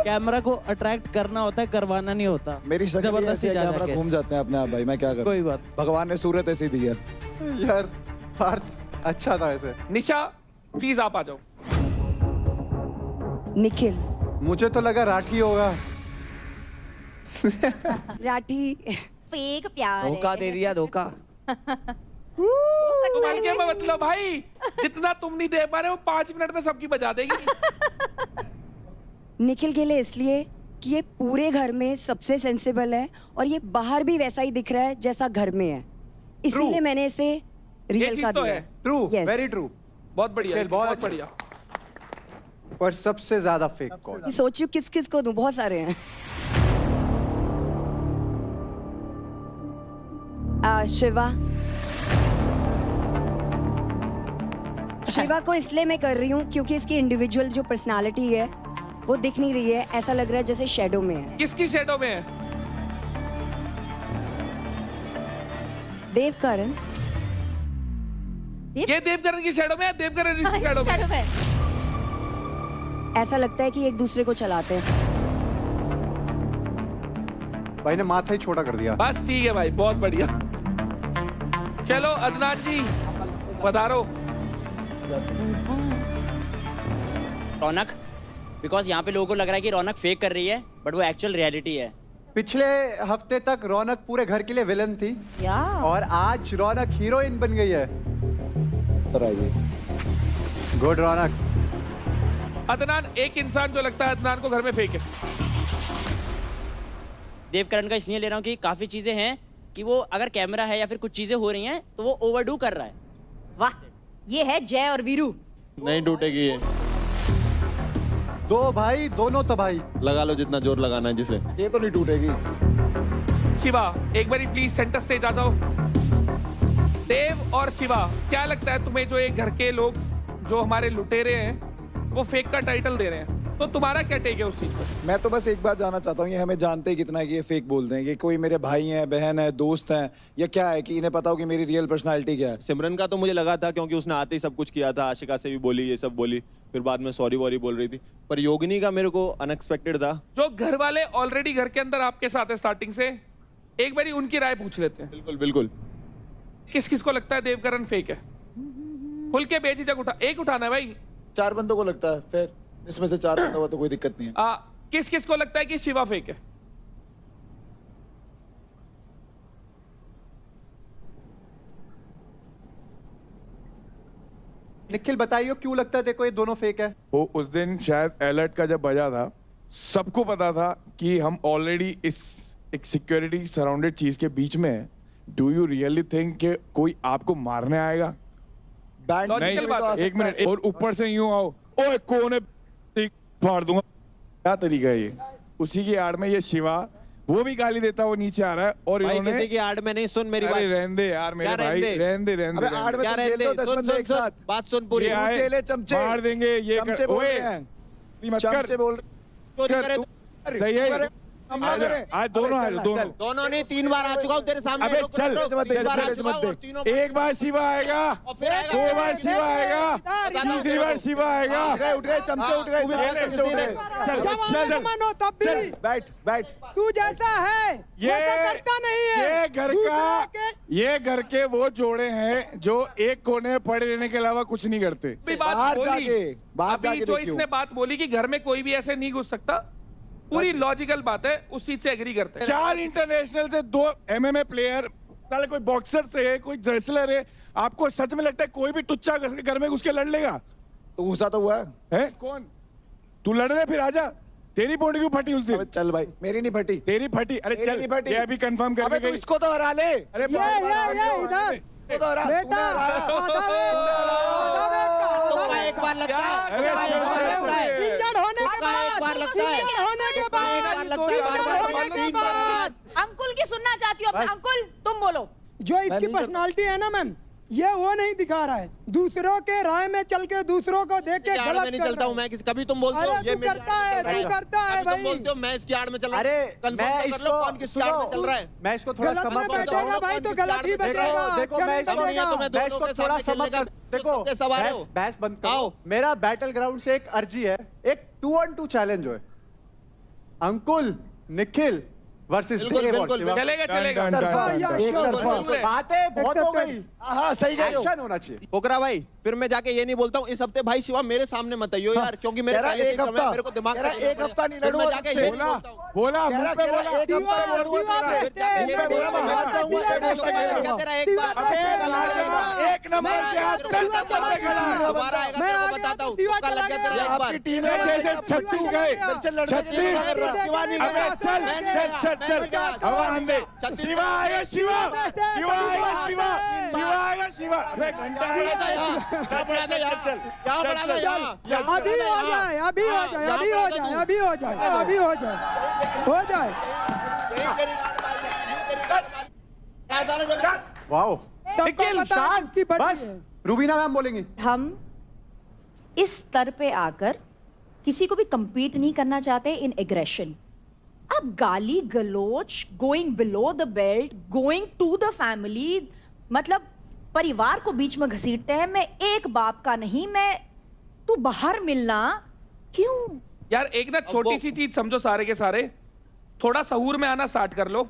कैमरा को अट्रैक्ट करना होता है, करवाना नहीं होता। मेरी जबरदस्ती कैमरा घूम जाते हैं अपने आप भाई, मैं क्या करूं? कोई बात, भगवान ने सूरत ऐसी दी है यार। पार्थ अच्छा था ऐसे। निशा प्लीज आप आ जाओ। निखिल, मुझे तो लगा राठी होगा। राठी फेक प्यार धोखा दे दिया, धोखा। तुम हल्के में मतलब भाई, जितना तुम नहीं दे पा रहे वो 5 मिनट में सबकी बजा देगी। निखिल के लिए इसलिए कि ये पूरे घर में सबसे सेंसिबल है और ये बाहर भी वैसा ही दिख रहा है जैसा घर में है, इसीलिए मैंने इसे रियल का दिया। True, very true. बहुत बढ़िया, बहुत बढ़िया। और सबसे ज्यादा फेक कौन? सोचियो किस किस को दूं, बहुत सारे हैं। शिवा को इसलिए मैं कर रही हूँ क्योंकि इसकी इंडिविजुअल जो पर्सनालिटी है वो दिख नहीं रही है, ऐसा लग रहा है जैसे शैडो में है। किसकी शैडो में है? देवकरण। ये देवकरण की शैडो में है, देवकरण की शैडो में। ऐसा लगता है कि एक दूसरे को चलाते हैं। भाई ने माथा ही छोटा कर दिया। बस ठीक है भाई, बहुत बढ़िया। चलो अदनान जी पधारो। रौनक, बिकॉज यहाँ पे लोगों को लग रहा है कि रौनक फेक कर रही है, बट वो एक्चुअल रियलिटी है। पिछले हफ्ते तक रौनक पूरे घर के लिए विलन थी और आज रौनक हीरोइन बन गई है। गुड रौनक। अदनान, एक इंसान जो लगता है अदनान को घर में फेक है। देवकरण का इसलिए ले रहा हूँ कि काफी चीजें हैं कि वो अगर कैमरा है या फिर कुछ चीजें हो रही हैं तो वो ओवरडू कर रहा है। वाह, ये है जय और वीरू। नहीं टूटेगी ये। दो भाई दोनों तबाही। लगा लो जितना जोर लगाना है जिसे। ये तो नहीं टूटेगी। शिवा, एक बारी प्लीज सेंटर स्टेज आ जाओ। देव और शिवा, क्या लगता है तुम्हें जो ये घर के लोग जो हमारे लुटेरे हैं वो फेक का टाइटल दे रहे हैं, तो तुम्हारा क्या टेक है उस चीज पर? मैं तो बस एक बात जानना चाहता हूँ, ये हमें जानते ही कितना है कि ये फेक बोलते हैं, कि कोई मेरे भाई हैं, बहन है, दोस्त हैं, या क्या है कि इन्हें पता हो कि मेरी रियल पर्सनालिटी क्या है? सिमरन का तो मुझे लगा था क्योंकि उसने आते ही सब कुछ किया था, आशिका से भी बोली, ये सब बोली, फिर बाद में सॉरी वॉरी बोल रही थी। पर योगिनी का मेरे को अनएक्सपेक्टेड था। जो घर वाले ऑलरेडी घर के अंदर आपके साथ है स्टार्टिंग से, एक बारी उनकी राय पूछ लेते हैं। बिल्कुल बिल्कुल। किस किस को लगता है देवकरण फेक है? खुल के बेझिझक उठा, एक उठाना है भाई। 4 बंदों को लगता है, फिर इसमें से 4 बंदा हुआ तो कोई दिक्कत नहीं है। किस किस को लगता है कि शिवा फेक है? निखिल बताइए क्यों लगता है देखो ये दोनों फेक है? वो उस दिन शायद अलर्ट का जब बजा था, सबको पता था कि हम ऑलरेडी इस एक सिक्योरिटी सराउंडेड चीज के बीच में है। डू यू रियली थिंक कि कोई आपको मारने आएगा? नहीं, एक मिनट, और ऊपर से यूं आओ, ओए कौन है, फाड़ दूंगा, क्या तरीका है ये? उसी की आड़ में ये शिवा वो भी गाली देता हुआ नीचे आ रहा है, और इन्होंने किसी की आड़ में नहीं, सुन मेरी बात। अरे रहने दे यार मेरे भाई, रहने दे। अबे आड़ में तुम खेल दो 10 बंदे एक साथ। बात सुन पूरी। चेले चमचे मार देंगे ये, चमचे बोल रहे हैं, चमचे बोल रहे। सही है। आज दोनों ने 3 बार आ चुका हूँ तेरे सामने। अबे चल, एक बार शिवा आएगा, 2 बार शिवा आएगा, तीसरी बार शिवा आएगा। उठ गए चमचे, उठ गए। चल बैठ। तू जैसा है ये करता नहीं है। ये घर के वो जोड़े हैं जो एक कोने में पड़े रहने के अलावा कुछ नहीं करते। अभी जो इसने बात बोली कि घर में कोई भी ऐसे नहीं घुस सकता, पूरी लॉजिकल बात है, उस चीज से एग्री करते हैं। 4 इंटरनेशनल से 2 MMA प्लेयर, साले कोई बॉक्सर से है, कोई रेसलर है, आपको सच में लगता है कोई भी टुच्चा घर में घुस के लड़ लेगा? तो गुस्सा तो हुआ है? कौन? तू लड़ रहे फिर आजा। तेरी बोर्ड क्यों फटी उस दिन? चल भाई, मेरी नहीं फटी। तेरी फटी? अरे चल, नहीं फटी। ये अभी कंफर्म कर तू इसको तो हरा ले। अरे इधर एक बार लगता है, इंजर्ड होने के बाद अंकुल की सुनना चाहती हूँ अपने। अंकुल तुम बोलो। जो इसकी पर्सनालिटी है ना मैम, ये वो नहीं दिखा रहा है, दूसरों के राय में चल के, दूसरों को देख के गलत नहीं चलता हूँ मैं। कभी तुम बोलते हो ये करता है, तू करता है भाई। बोलते हो मैं इसकी आड़ में चल रहा हूँ। अरे कंफर्म कर लो कौन किसकी आड़ में चल रहा है। मैं इसको थोड़ा समझ बैठेगा भाई तो गलत ही बैठेगा। देखो मैं इसको थोड़ा समझ कर, देखो बहस बंद करो। मेरा बैटल ग्राउंड से एक अर्जी है, एक 2-on-2 चैलेंज है। अंकुल निखिल वर्सेस चलेगा। बातें बहुत हो गई। हाँ सही गए, एक्शन होना चाहिए। पोकरा भाई, फिर मैं जाके ये नहीं बोलता हूँ इस हफ्ते भाई शिवा मेरे सामने मत आइयो यार, क्योंकि मेरे एक हफ्ता, मेरे को दिमाग एक हफ्ता नहीं लड़ूंगा। बोला मुंह पे बोला, एक हफ्ता एक नंबर से हाथ दोबारा आएगा तेरे को बताता हूँ। आपकी टीम में जैसे छत्तू गए, चल हवा आंदे। शिवा आएगा, शिवा आएगा, शिवा आएगा, शिवा। अबे घंटा आएगा। चल अभी हो जाए, अभी हो जाए, अभी हो जाए, अभी हो जाए, अभी हो जाए, हो जाए। वाओ, शांत, बस रूबीना मैम बोलेंगी। हम इस स्तर पे आकर किसी को भी compete नहीं करना चाहते इन एग्रेशन। अब गाली गलोच, going below the belt, going to the family, मतलब परिवार को बीच में घसीटते हैं। मैं एक बाप का नहीं, मैं तू बाहर मिलना क्यों? यार एक ना छोटी सी चीज समझो सारे के सारे, थोड़ा सहूर में आना स्टार्ट कर लो।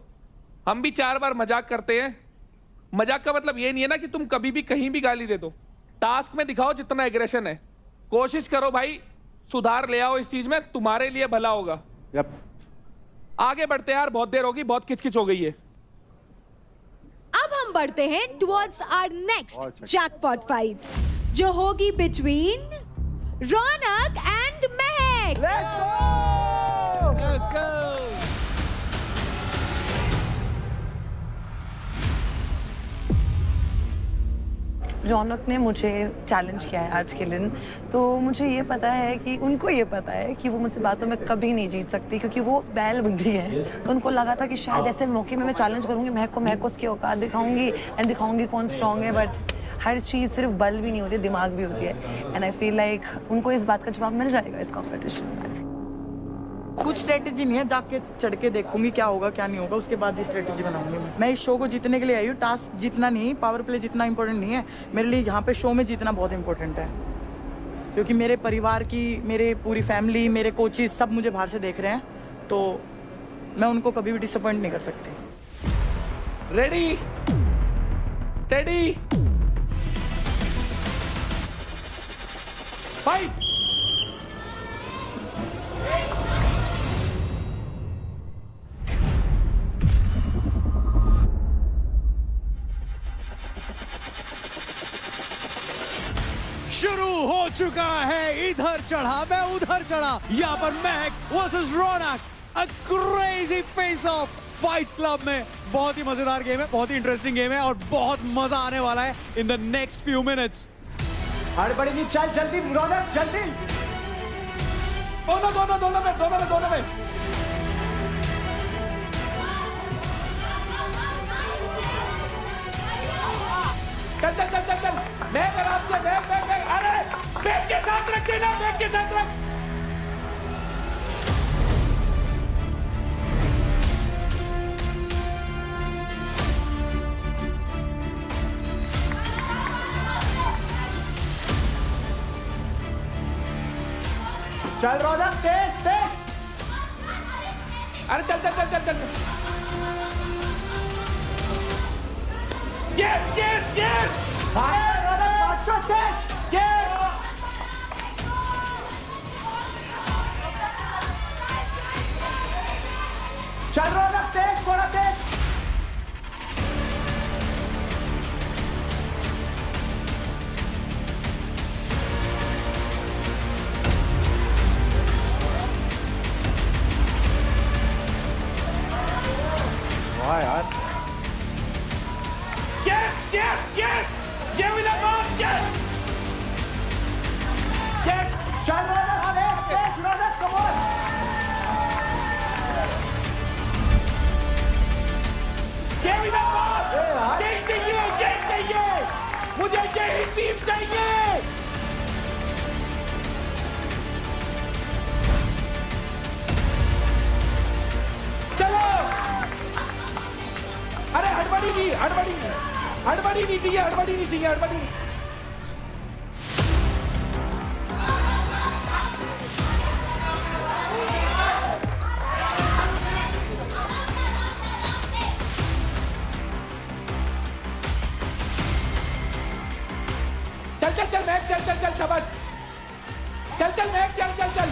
हम भी 4 बार मजाक करते हैं। मजाक का मतलब ये नहीं है ना कि तुम कभी भी कहीं भी गाली दे दो। टास्क में दिखाओ जितना एग्रेशन है, कोशिश करो भाई सुधार ले आओ इस चीज में, तुम्हारे लिए भला होगा। आगे बढ़ते हैं यार, बहुत देर होगी, बहुत किचकिच हो गई है। अब हम बढ़ते हैं towards our next jackpot fight, जो होगी between Raunak and Mahak. Let's go, let's go. Raunak ने मुझे चैलेंज किया है आज के दिन, तो मुझे ये पता है कि उनको ये पता है कि वो मुझसे बातों में कभी नहीं जीत सकती, क्योंकि वो बैल बुंदी है। तो उनको लगा था कि शायद ऐसे मौके में मैं चैलेंज करूंगी, महक को उसकी औकात दिखाऊंगी एंड दिखाऊंगी कौन स्ट्रांग है। बट हर चीज़ सिर्फ बल भी नहीं होती, दिमाग भी होती है। एंड आई फील लाइक उनको इस बात का जवाब मिल जाएगा इस कॉम्पिटिशन में। कुछ स्ट्रेटेजी नहीं है, जाके चढ़ के देखूंगी क्या होगा क्या नहीं होगा, उसके बाद ही स्ट्रेटेजी बनाऊंगी। मैं इस शो को जीतने के लिए आई हूँ। टास्क जीतना नहीं, पावर प्ले जितना इंपॉर्टेंट नहीं है मेरे लिए। यहाँ पे शो में जीतना बहुत इंपॉर्टेंट है, क्योंकि मेरे परिवार की, मेरे पूरी फैमिली, मेरे कोचेज सब मुझे बाहर से देख रहे हैं, तो मैं उनको कभी भी डिसअपॉइंट नहीं कर सकती। Ready, steady, fight. शुरू हो चुका है, इधर चढ़ा मैं उधर चढ़ा। यहाँ पर महक versus Raunak, a crazy face of fight club में। बहुत ही मजेदार गेम है, बहुत ही इंटरेस्टिंग गेम है और बहुत मजा आने वाला है in the next few minutes. हड़बड़ी नहीं, चल जल्दी रौनक, जल्दी। दोनों में। चल। बैग आराम से, बैग। अरे बैग के साथ रख देना, बैग के साथ रख। चल रौनक, तेज। अरे चल। Yes! चल रौनक, तेज, थोड़ा तेज। वाह यार। Yes! Give it a ball, yes! चल रौनक, तेज, रौनक, come on! Give it a ball! यही चाहिए! मुझे यही टीम चाहिए! चलो! अरे हड़बड़ी नहीं चाहिए। चल मैच, चल शाबाश। चल मैच, चल।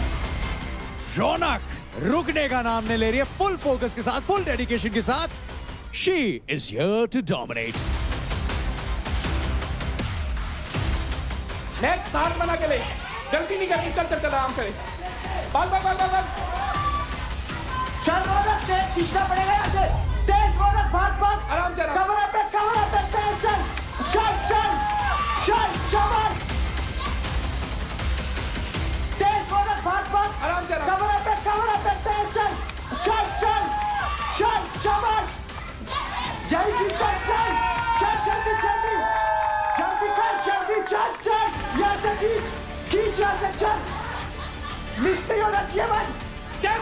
रौनक रुकने का नाम नहीं ले रही है, फुल फोकस के साथ, फुल डेडिकेशन के साथ। She is here to dominate. Next सार बना के ले, जल्दी नहीं करनी। चल आराम से। बल। चल रौनक, तेज खींचना पड़ेगा यहाँ से। तेज रौनक, भाग। आराम से। कमर पे तेज, चल। शाबाश। तेज रौनक, भाग। आराम से। कमर पे तेज, चल। शाबाश। यही खींचना, चल जल्दी चल। यहाँ से खींच यहाँ से, चल। मिस नहीं होना चाहिए बस। चल।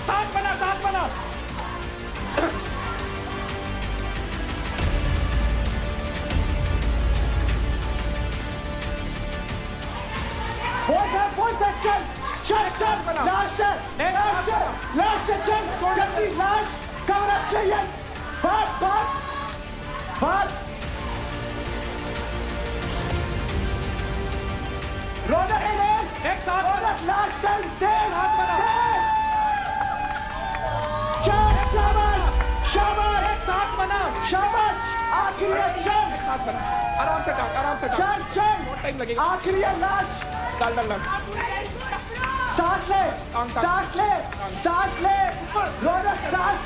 सांस बना। बहुत चल। लास्ट चल, जल्दी लास्ट। कवर अप चाहिए। भाग। रौनक, एक साथ लास्ट टाइम, तेज। शाबाश। एक साथ बना। शाबाश। आखिरी एक्शन। एक साथ बना। आराम से डाल। चल। बहुत टाइम लगेगा। आखिरी है, लास्ट। डाल। सांस ले। रौनक, सांस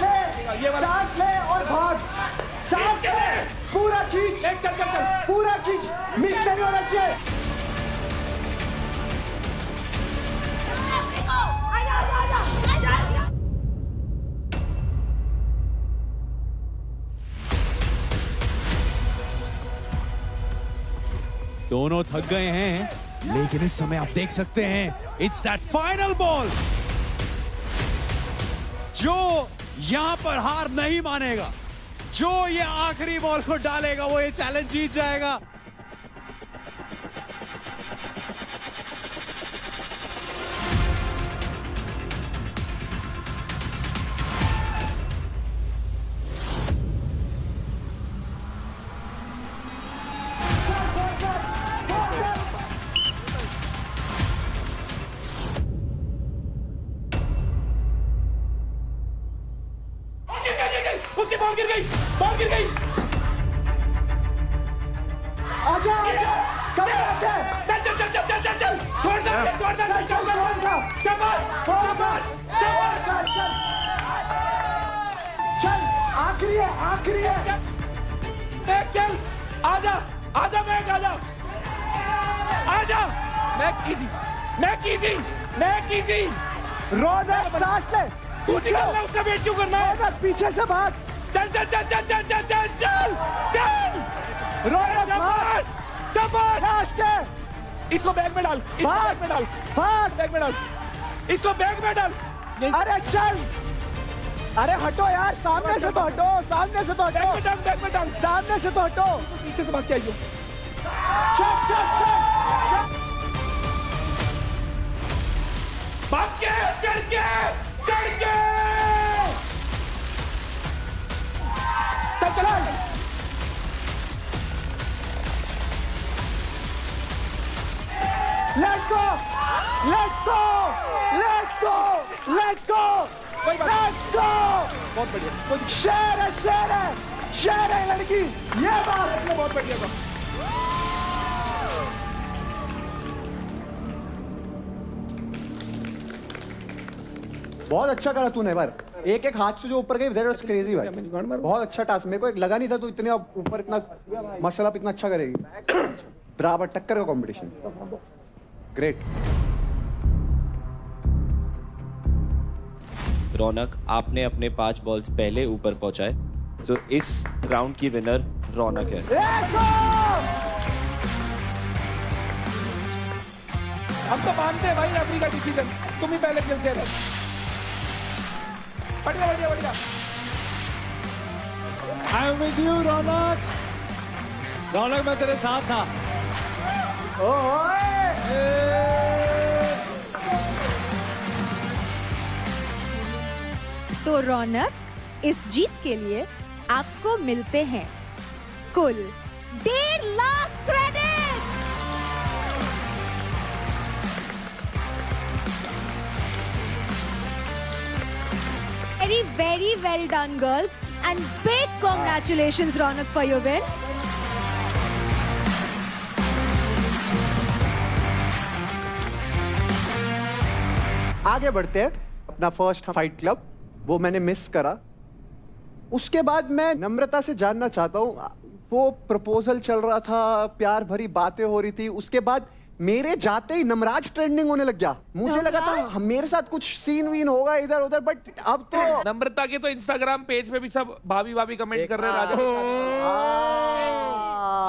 ले और भाग। सांस ले, पूरा खींच, चल चल चल, पूरा खींच, मिस नहीं होना चाहिए। दोनों थक गए हैं, लेकिन इस समय आप देख सकते हैं इट्स दैट फाइनल बॉल जो यहां पर हार नहीं मानेगा, जो ये आखिरी बॉल को डालेगा वो ये चैलेंज जीत जाएगा। उसकी बॉल गिर गई, बॉल गिर गई। आजा आजा, कम आके, चल चल चल चल चल चल, छोड़ दे, छोड़ दे, शाबाश, शाबाश, शाबाश। चल, आखिरी है, आखिरी है। मैक चल, आजा, आजा मैक, आजा, आजा, Mak easy, Mak easy, Mak easy. Raunak सांस ले, तू निकल ना, उसका वेट क्यों करना है? रौनक पीछे से भाग। चल चल चल चल चल चल चल चल चल। रौनक शाबाश, शाबाश। सांस ले। इसको बैग में डाल, इसको बैग में डाल, भाग, बैग में डाल, इसको बैग में डाल। अरे चल, अरे हटो यार, सामने से तो हटो, सामने से तो हटो, बैग में डाल, बैग में डाल, सामने से तो हटो, पीछे से भाग के आइयो। चल चल चल, भाग के, चढ़ के, चढ़ के, चल चल। Let's go! Let's go! Let's go! Let's go! Let's go! बहुत बढ़िया, शेर है, शेर है, शेर है लड़की, ये बात बहुत बढ़िया था। बहुत अच्छा करा तूने बार, एक एक हाथ से जो ऊपर गई, that was crazy भाई, बहुत अच्छा टास्क। मेरे को एक लगा नहीं था तू इतने ऊपर इतना मसल अप इतना अच्छा करेगी। बराबर टक्कर का कंपटीशन, ग्रेट। रौनक, आपने अपने 5 बॉल्स पहले ऊपर पहुंचाए, तो इस राउंड की विनर रौनक है। हम तो मानते हैं भाई रेफरी का डिसीजन, तुम ही पहले खेल से रहे। बढ़िया बढ़िया बढ़िया। आई एम विद यू रौनक, रौनक मैं तेरे साथ था। तो रौनक, इस जीत के लिए आपको मिलते हैं कुल 1.5 lakh credit. Very, very well done, girls, and big congratulations, Ronak, for your win. आगे बढ़ते हैं, अपना फर्स्ट फाइट क्लब वो मैंने मिस करा। उसके बाद मैं नम्रता से जानना चाहता हूँ, वो प्रपोजल चल रहा था, प्यार भरी बातें हो रही थी, उसके बाद मेरे जाते ही नमराज ट्रेंडिंग होने लग गया। मुझे लगा था मेरे साथ कुछ सीन वीन होगा इधर उधर, बट अब तो नम्रता के तो इंस्टाग्राम पेज पे भी सब भाभी भाभी कमेंट कर रहे हैं राजा।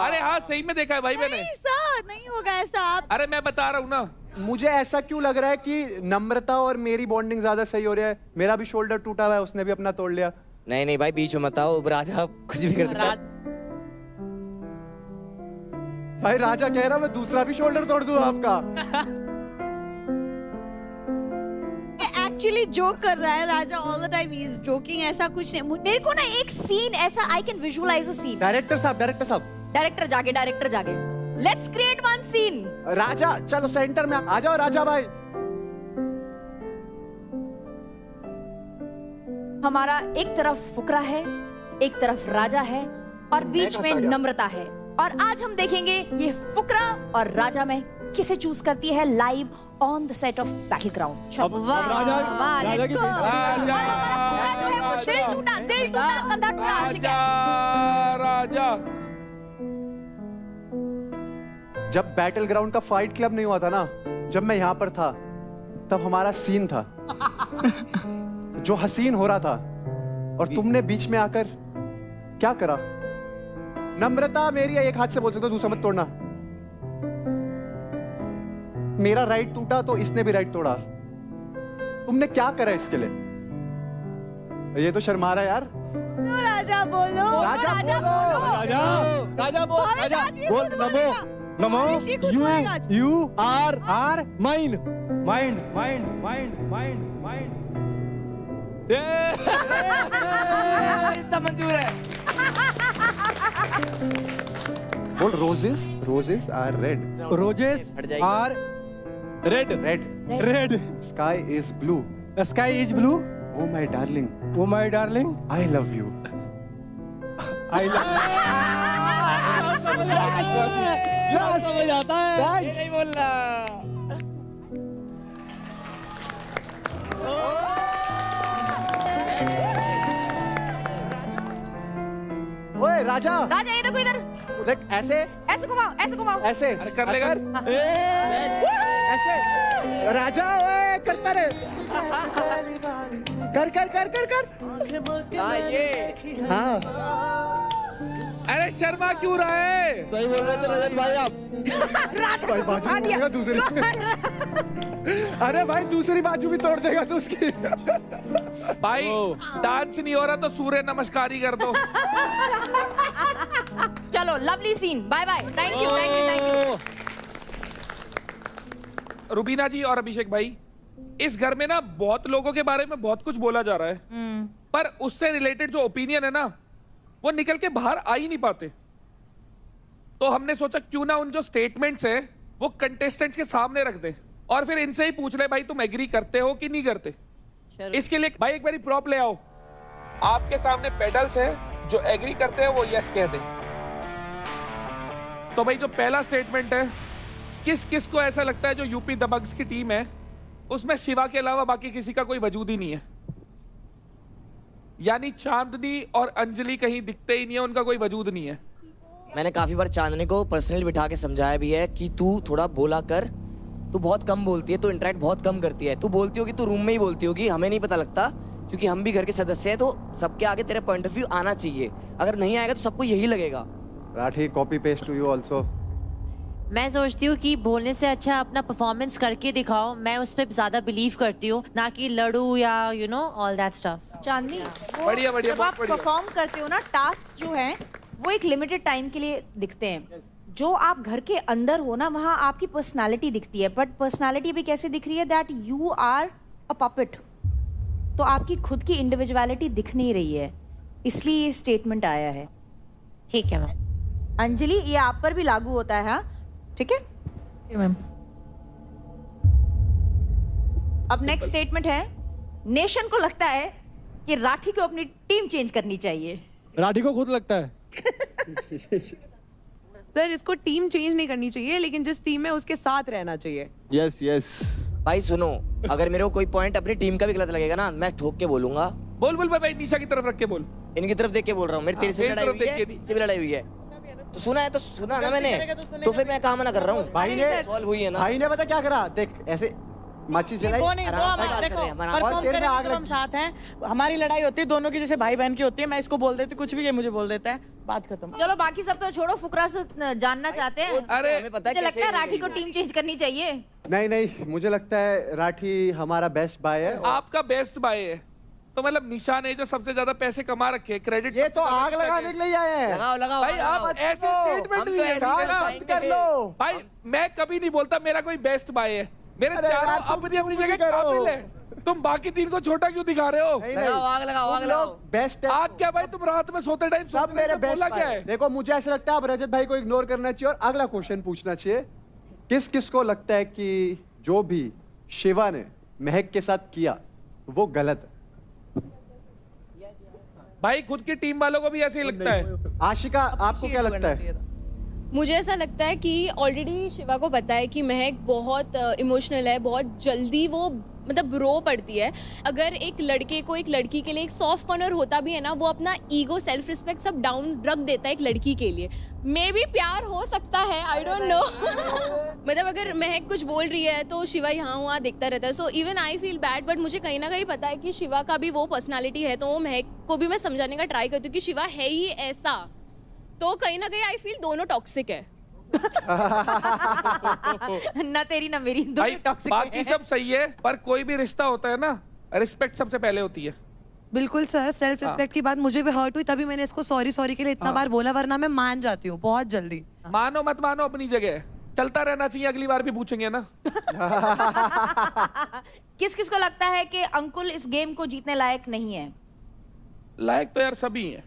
अरे हाँ, सही में देखा है भाई मैंने। सर नहीं होगा ऐसा। आप अरे मैं बता रहा हूँ ना, मुझे ऐसा क्यों लग रहा है कि नम्रता और मेरी बॉन्डिंग ज्यादा सही हो रहा है। मेरा भी शोल्डर टूटा हुआ है, उसने भी अपना तोड़ लिया। नहीं नहीं भाई, बीच में मत आओ, राजा कुछ भी कर देता है। भाई राजा कह रहा मैं दूसरा भी शोल्डर तोड़ दूं आपका। एक्चुअली जोक कर रहा है Raja, all the time he is joking, ऐसा कुछ नहीं। मेरे को ना एक सीन ऐसा, I can visualise a scene. Director साहब, डायरेक्टर जागे, let's create one scene. Raja चलो सेंटर में आ जाओ, राजा भाई। हमारा एक तरफ फुकरा है, एक तरफ राजा है, और बीच में नम्रता है। और आज हम देखेंगे ये फुकरा और राजा में किसे चूज करती है live on the set of battle ground? दिल टूटा, कंधा टूटा आशिका। राजा जब बैटल ग्राउंड का फाइट क्लब नहीं हुआ था ना, जब मैं यहाँ पर था, तब हमारा सीन था जो हसीन हो रहा था, और तुमने बीच में आकर क्या करा? नम्रता मेरी है, एक हाथ से बोल सकते हो, दूसरा मत तोड़ना। मेरा राइट टूटा तो इसने भी राइट तोड़ा। तुमने क्या करा इसके लिए? ये तो शर्मा रहा है यार। तो राजा बोलो, राजा बोलो, राजा बोल, राजा बोल। नमो नमो, you are mind mind mind mind mind mind. इसका मंजूर है। बोल roses, roses are red, roses are red, red red. Sky is blue, sky is blue. Oh my darling, oh my darling, I love you. I love. समझ आता है, ये नहीं बोल रहा। ओए राजा, राजा ये देखो इधर, देख ऐसे ऐसे घुमाओ, ऐसे घुमाओ, ऐसे। अरे कर लेगा। ऐसे राजा, ओए करता रे, कर कर कर कर कर। ये हाँ अरे शर्मा क्यों रहा है? सही बोल रहे थे रजत भाई आप। भाई बाजू तोड़ेगा दूसरी। अरे भाई दूसरी बाजू भी तोड़ देगा तो उसकी। भाई डांस नहीं हो रहा तो सूर्य नमस्कार ही कर दो। चलो lovely scene, bye bye, thank you thank you thank you. Rubina ji और अभिषेक भाई, इस घर में ना बहुत लोगों के बारे में बहुत कुछ बोला जा रहा है, पर उससे रिलेटेड जो ओपिनियन है ना, वो निकल के बाहर आ ही नहीं पाते। तो हमने सोचा क्यों ना उन जो स्टेटमेंट्स है वो कंटेस्टेंट्स के सामने रख दें और फिर इनसे ही पूछ ले भाई तुम एग्री करते हो कि नहीं करते। इसके लिए भाई एक बारी प्रॉप ले आओ। आपके सामने पेडल्स है, जो एग्री करते हैं वो यस कह दें। तो भाई जो पहला स्टेटमेंट है, किस किस को ऐसा लगता है जो यूपी दबंग्स की टीम है उसमें शिवा के अलावा बाकी किसी का कोई वजूद ही नहीं है? यानी चांदनी और अंजलि कहीं दिखते ही नहीं है, उनका कोई वजूद नहीं है। मैंने काफी बार चांदनी को पर्सनली बिठा के समझाया भी है कि तू थोड़ा बोला कर, तू बहुत कम बोलती है, तू इंटरेक्ट बहुत कम करती है, तू बोलती होगी, तू रूम में ही बोलती होगी, हमें नहीं पता लगता क्योंकि हम भी घर के सदस्य हैं, तो सबके आगे तेरे पॉइंट ऑफ व्यू आना चाहिए। अगर नहीं आएगा तो सबको यही लगेगा। Rathi, copy paste to you also. मैं सोचती हूँ कि बोलने से अच्छा अपना परफॉर्मेंस करके दिखाओ, मैं उस पर ज्यादा बिलीव करती हूँ, ना कि लड़ू या you know all that stuff. Chandni, वो बढ़िया, बढ़िया, जब आप बढ़िया। परफॉर्म करते हो ना, टास्क जो है वो एक लिमिटेड टाइम के लिए दिखते हैं। जो आप घर के अंदर हो ना, वहाँ आपकी पर्सनालिटी दिखती है, बट पर्सनालिटी भी कैसे दिख रही है? That you are a puppet. तो आपकी खुद की इंडिविजुअलिटी दिख नहीं रही है, इसलिए ये स्टेटमेंट आया है। ठीक है मैम। अंजलि, ये आप पर भी लागू होता है, हाँ? ठीक है मैम। अब नेक्स्ट स्टेटमेंट है, नेशन को लगता है कि राठी को अपनी टीम चेंज करनी चाहिए। राठी को खुद लगता है। सर, इसको टीम चेंज नहीं करनी चाहिए, लेकिन जिस टीम में उसके साथ रहना चाहिए। Yes yes. भाई सुनो, अगर मेरे को कोई पॉइंट अपनी टीम का भी गलत लगेगा ना, मैं ठोक के बोलूंगा। बोल बोल भाई, निशा की तरफ रख के बोल। इनकी तरफ देख के बोल रहा हूँ, मेरी तेरे से लड़ाई हुई है, इससे भी लड़ाई हुई है, तो सुना है तो सुना ना मैंने, तो फिर मैं कहाँ मना कर रहा हूँ? भाई ने सॉल्व हुई है ना। भाई ने पता क्या करा? देख ऐसे माचिस जलाई, वो नहीं, वो हम देखो परफॉर्म करेंगे तो हम साथ हैं, हमारी लड़ाई होती है दोनों की, जैसे भाई बहन की होती है। मैं इसको बोल देती कुछ भी, ये मुझे बोल देता है, बात खत्म। चलो बाकी सब तो छोड़ो, फुकरा से जानना चाहते हैं। अरे मुझे लगता है राठी को टीम चेंज करनी चाहिए। नहीं नहीं, मुझे लगता है राठी हमारा बेस्ट बाय है। आपका बेस्ट बाय है तो मतलब निशा ने जो सबसे ज्यादा पैसे कमा रखे, क्रेडिट ये तो आग लगाने के लिए आए हैं। लगाओ लगाओ भाई, आप ऐसे स्टेटमेंट नहीं दे सकते कर लो भाई। मैं कभी नहीं बोलता मेरा कोई बेस्ट बाय है, मेरे चारों अपनी अपनी जगह काबिल है। तुम बाकी तीन को छोटा क्यों दिखा रहे हो? लगाओ, आग लगाओ, आग लगाओ। बेस्ट है। आग क्या भाई, तुम रात में सोते टाइम सब मेरे बेस्ट क्या है? देखो, मुझे ऐसा लगता है अब रजत भाई को इग्नोर करना चाहिए और अगला क्वेश्चन पूछना चाहिए। किस किस को लगता है कि जो भी शिवा ने महक के साथ किया वो गलत है? भाई खुद की टीम वालों को भी ऐसे ही लगता है। आशिका, आपको क्या लगता है? मुझे ऐसा लगता है कि ऑलरेडी शिवा को पता है कि महक बहुत इमोशनल है, बहुत जल्दी वो मतलब रो पड़ती है। अगर एक लड़के को एक लड़की के लिए एक सॉफ्ट कॉर्नर होता भी है ना, वो अपना ईगो, सेल्फ रिस्पेक्ट सब डाउन रख देता है एक लड़की के लिए। मे बी प्यार हो सकता है, आई डोंट नो। मतलब अगर महक कुछ बोल रही है तो शिवा यहाँ वहाँ देखता रहता है। So even I feel bad, but मुझे कहीं ना कहीं पता है कि शिवा का भी वो पर्सनालिटी है, तो वो महक को भी मैं समझाने का ट्राई करती हूँ कि शिवा है ही ऐसा। तो कहीं ना कहीं आई फील दोनों टॉक्सिक है। ना तेरी ना मेरी, दोनों टॉक्सिक बाकी है। सब सही है, पर कोई भी रिश्ता होता है ना, रिस्पेक्ट सबसे पहले होती है। बिल्कुल सर, सेल्फ रिस्पेक्ट की बात मुझे भी हर्ट हुई, तभी मैंने इसको सॉरी के लिए इतना बार बोला, वरना मैं मान जाती हूँ बहुत जल्दी। मानो मत मानो अपनी जगह, चलता रहना चाहिए, अगली बार भी पूछेंगे ना। किस किस को लगता है कि अंकुल इस गेम को जीतने लायक नहीं है? लायक तो यार सभी हैं।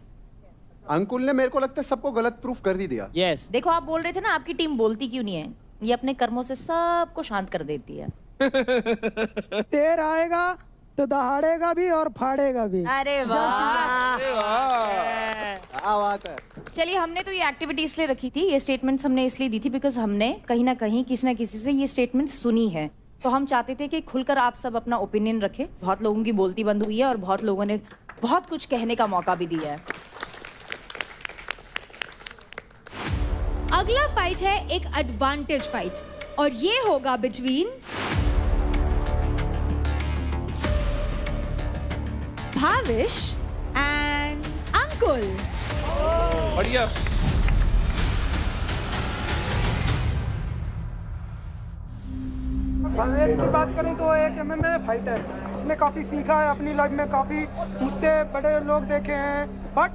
अंकुल ने मेरे को लगता है सबको गलत प्रूफ कर ही दिया। यस। देखो आप बोल रहे थे ना आपकी टीम बोलती क्यों नहीं है, ये अपने कर्मों से सबको शांत कर देती है। तेर आएगा तो दहाड़ेगा भी और फाड़ेगा भी। अरे वाह, बात है। चलिए, हमने तो ये एक्टिविटी इसलिए रखी थी, ये स्टेटमेंट्स हमने इसलिए दी थी बिकॉज हमने कहीं ना कहीं किसी ना किसी से ये स्टेटमेंट सुनी है। तो हम चाहते थे कि खुलकर आप सब अपना ओपिनियन रखें। बहुत लोगों की बोलती बंद हुई है और बहुत लोगों ने बहुत कुछ कहने का मौका भी दिया है। अगला फाइट है एक एडवांटेज फाइट, और ये होगा बिटवीन भाविश एंड अंकुल। बढ़िया। भावेश की बात करें तो एक MMA फाइटर, उसने काफी सीखा है अपनी लाइफ में, काफी मुझसे बड़े लोग देखे हैं। बट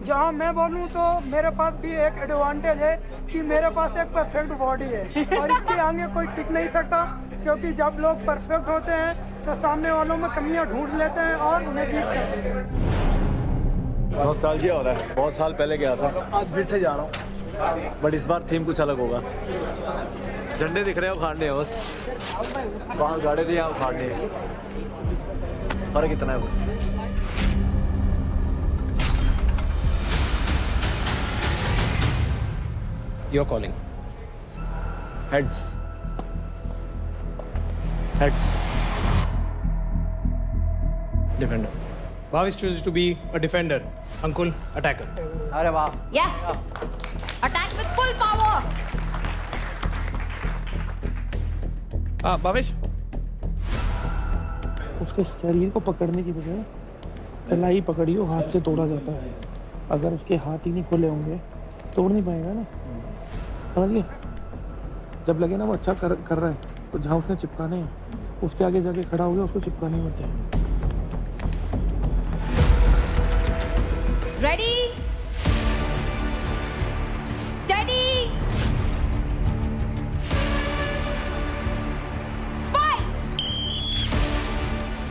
जहाँ मैं बोलूँ तो मेरे पास भी एक एडवांटेज है कि मेरे पास एक परफेक्ट बॉडी है और इसके आगे कोई टिक नहीं सकता, क्योंकि जब लोग परफेक्ट होते हैं तो सामने वालों में कमियां ढूंढ लेते हैं और उन्हें बीट कर देते हैं। नॉस्टैल्जिया हो रहा है, बहुत साल पहले गया था, आज फिर से जा रहा हूँ, बट इस बार थीम कुछ अलग होगा। झंडे दिख रहे हैं, उखाड़ने हैं बस, वहाँ गाड़े थे यहाँ उखाड़ने हैं, फर्क इतना है बस। You're calling. Heads. Heads. Defender. Bhavish chooses to be a defender. Ankul, attacker. अरे वाह। Yeah. Attack with full power. हाँ भावेश, उसके शरीर को पकड़ने की बजाय कलाई पकड़ियो, हाथ से तोड़ा जाता है। अगर उसके हाथ ही नहीं खुले होंगे तोड़ नहीं पाएगा ना, समझिए। जब लगे ना वो अच्छा कर रहा है, तो जहाँ उसने चिपकाने हैं उसके आगे जाके खड़ा हो गया, उसको चिपकाने होते हैं। Ready, steady, fight.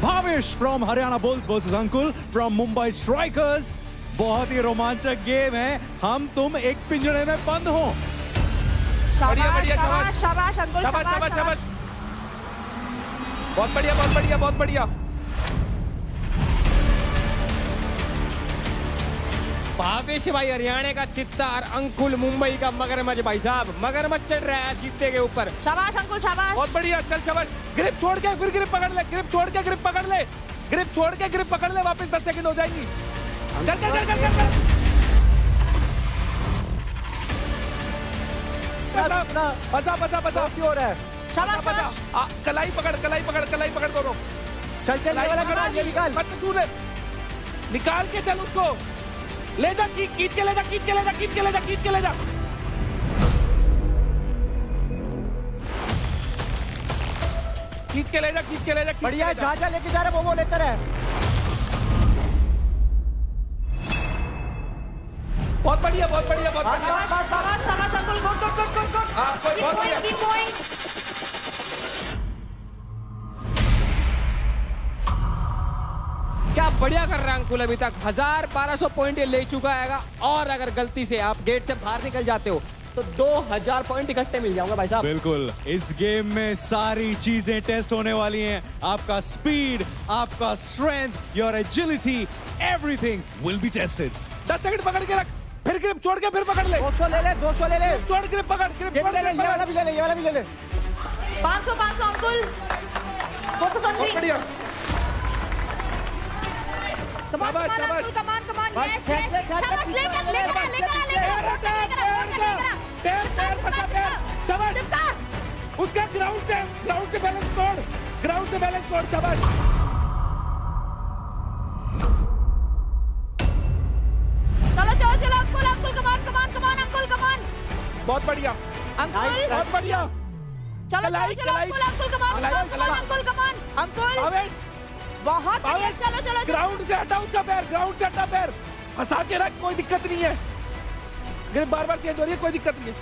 Bhavish from Haryana Bulls versus Ankul from Mumbai Strikers. बहुत ही रोमांचक गेम है, हम तुम एक पिंजरे में बंद हो। बढ़िया बढ़िया, शाबाश शाबाश अंकुल, शाबाश शाबाश शाबाश। शाबाश, बहुत बढ़िया बहुत बढ़िया बहुत बढ़िया। भावेश भाई हरियाणा का चित्ता और अंकुल मुंबई का मगरमच्छ। भाई साहब मगरमच्छ चढ़ रहा है चीते के ऊपर। शाबाश अंकुल, शाबाश। बहुत बढ़िया, चल शाबाश। ग्रिप छोड़ के फिर ग्रिप पकड़ ले, ग्रिप छोड़ के ग्रिप पकड़ ले, ग्रिप छोड़ के ग्रिप पकड़ ले, वापस 10 सेकंड हो जाएंगी। कर कर कर कर कर। बचा बचा बचा, क्यों हो रहा है? शाबाश बचा, कलाई पकड़ कलाई पकड़ दोनों। चल चल वाला करा, ये निकाल मत तू ले, निकाल के चल उसको, ले जा, खींच के ले जा, खींच के ले जा, खींच के ले जा, खींच के ले जा। खींच के ले जा, खींच के ले जा। बढ़िया, जहाँ जहाँ लेके जा रहा है वो लेकर है। बहुत बढ़िया बहुत बढ़िया बहुत बढ़िया। शाबाश शाबाश Ankul, good good good good good. बहुत बढ़िया। Keep going. क्या बढ़िया कर रहा है अंकुल, अभी तक 1200 पॉइंट ये ले चुका है, और अगर गलती से आप गेट से बाहर निकल जाते हो तो 2000 पॉइंट इकट्ठे मिल जाऊंगा भाई साहब। बिल्कुल, इस गेम में सारी चीजें टेस्ट होने वाली हैं। आपका स्पीड, आपका strength, your agility, everything will be tested. 10 second पकड़ के रख, फिर ग्रिप छोड़ के फिर पकड़ ले। 200 ले ले, 200 ले ले। छोड़ ग्रिप पकड़, ग्रिप ये ले ले, ये वाला भी ले ले, ये वाला भी ले ले। 500 500 अंकुल। Focus on green. बढ़िया। कमान अंकुल, कमान यस यस। शाबाश, लेकर शाबाश। उसका ग्राउंड से बैलेंस तोड़, शाबाश। चलो अंकुल, अंकुल कमान। बहुत बढ़िया अंकुल, बहुत बढ़िया। चलो अंकुल कमान। अंकुल भावेश, बहुत बढ़िया। चलो ग्राउंड से हटा उसका पैर, फंसा के रख, कोई दिक्कत नहीं है। ग्रिप बार चेंज हो रही है, कोई दिक्कत नहीं है।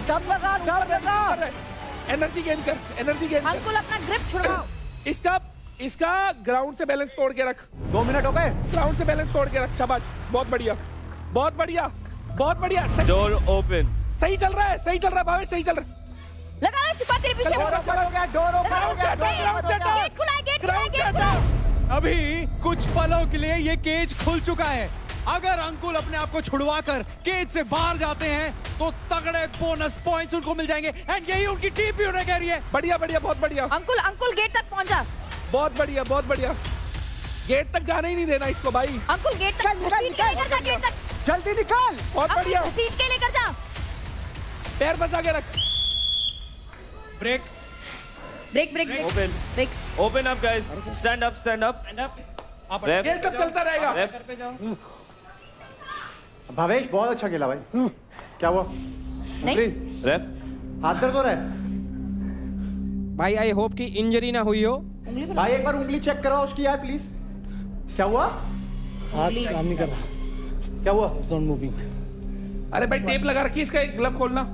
दम लगा। एनर्जी गेन कर। अंकुल अपना ग्रिप छुड़वाओ। इसका ग्राउंड से बैलेंस तोड़ के रख। 2 मिनट हो गए। ग्राउंड से बैलेंस तोड़ के रख, शाबाश। बहुत बढ़िया। Door open. सही चल रहा है भावेश, सही चल रहा है। लगा छिपा तेरे पीछे। डोर ओपन हो गया। गेट खुला है। अभी कुछ पलों के लिए ये केज खुल चुका है। अगर अंकुल अपने आप को छुड़वाकर केज से बाहर जाते हैं तो तगड़े बोनस पॉइंट्स उनको मिल जाएंगे एंड यही उनकी टीम भी उन्हें कह रही है। बढ़िया, बहुत बढ़िया। अंकुल गेट तक पहुंचा। बहुत बढ़िया। गेट तक जाने ही नहीं देना इसको भाई। अंकुल गेट तक गेट तक जल्दी निकाल। बहुत बढ़िया। सीट के लेकर जा। पैर फंसा के रख। Break. Open up guys, stand up. ये सब चलता रहेगा। भावेश बहुत अच्छा खेला भाई। क्या हुआ? रेफ हाथ दर्द हो रहा है भाई। आई होप कि इंजरी ना हुई हो। भाई एक बार उंगली चेक कराओ उसकी यार प्लीज। क्या हुआ? हाथ काम नहीं कर रहा। क्या हुआ? Not moving. अरे भाई टेप लगा रखी, इसका एक ग्लव खोलना।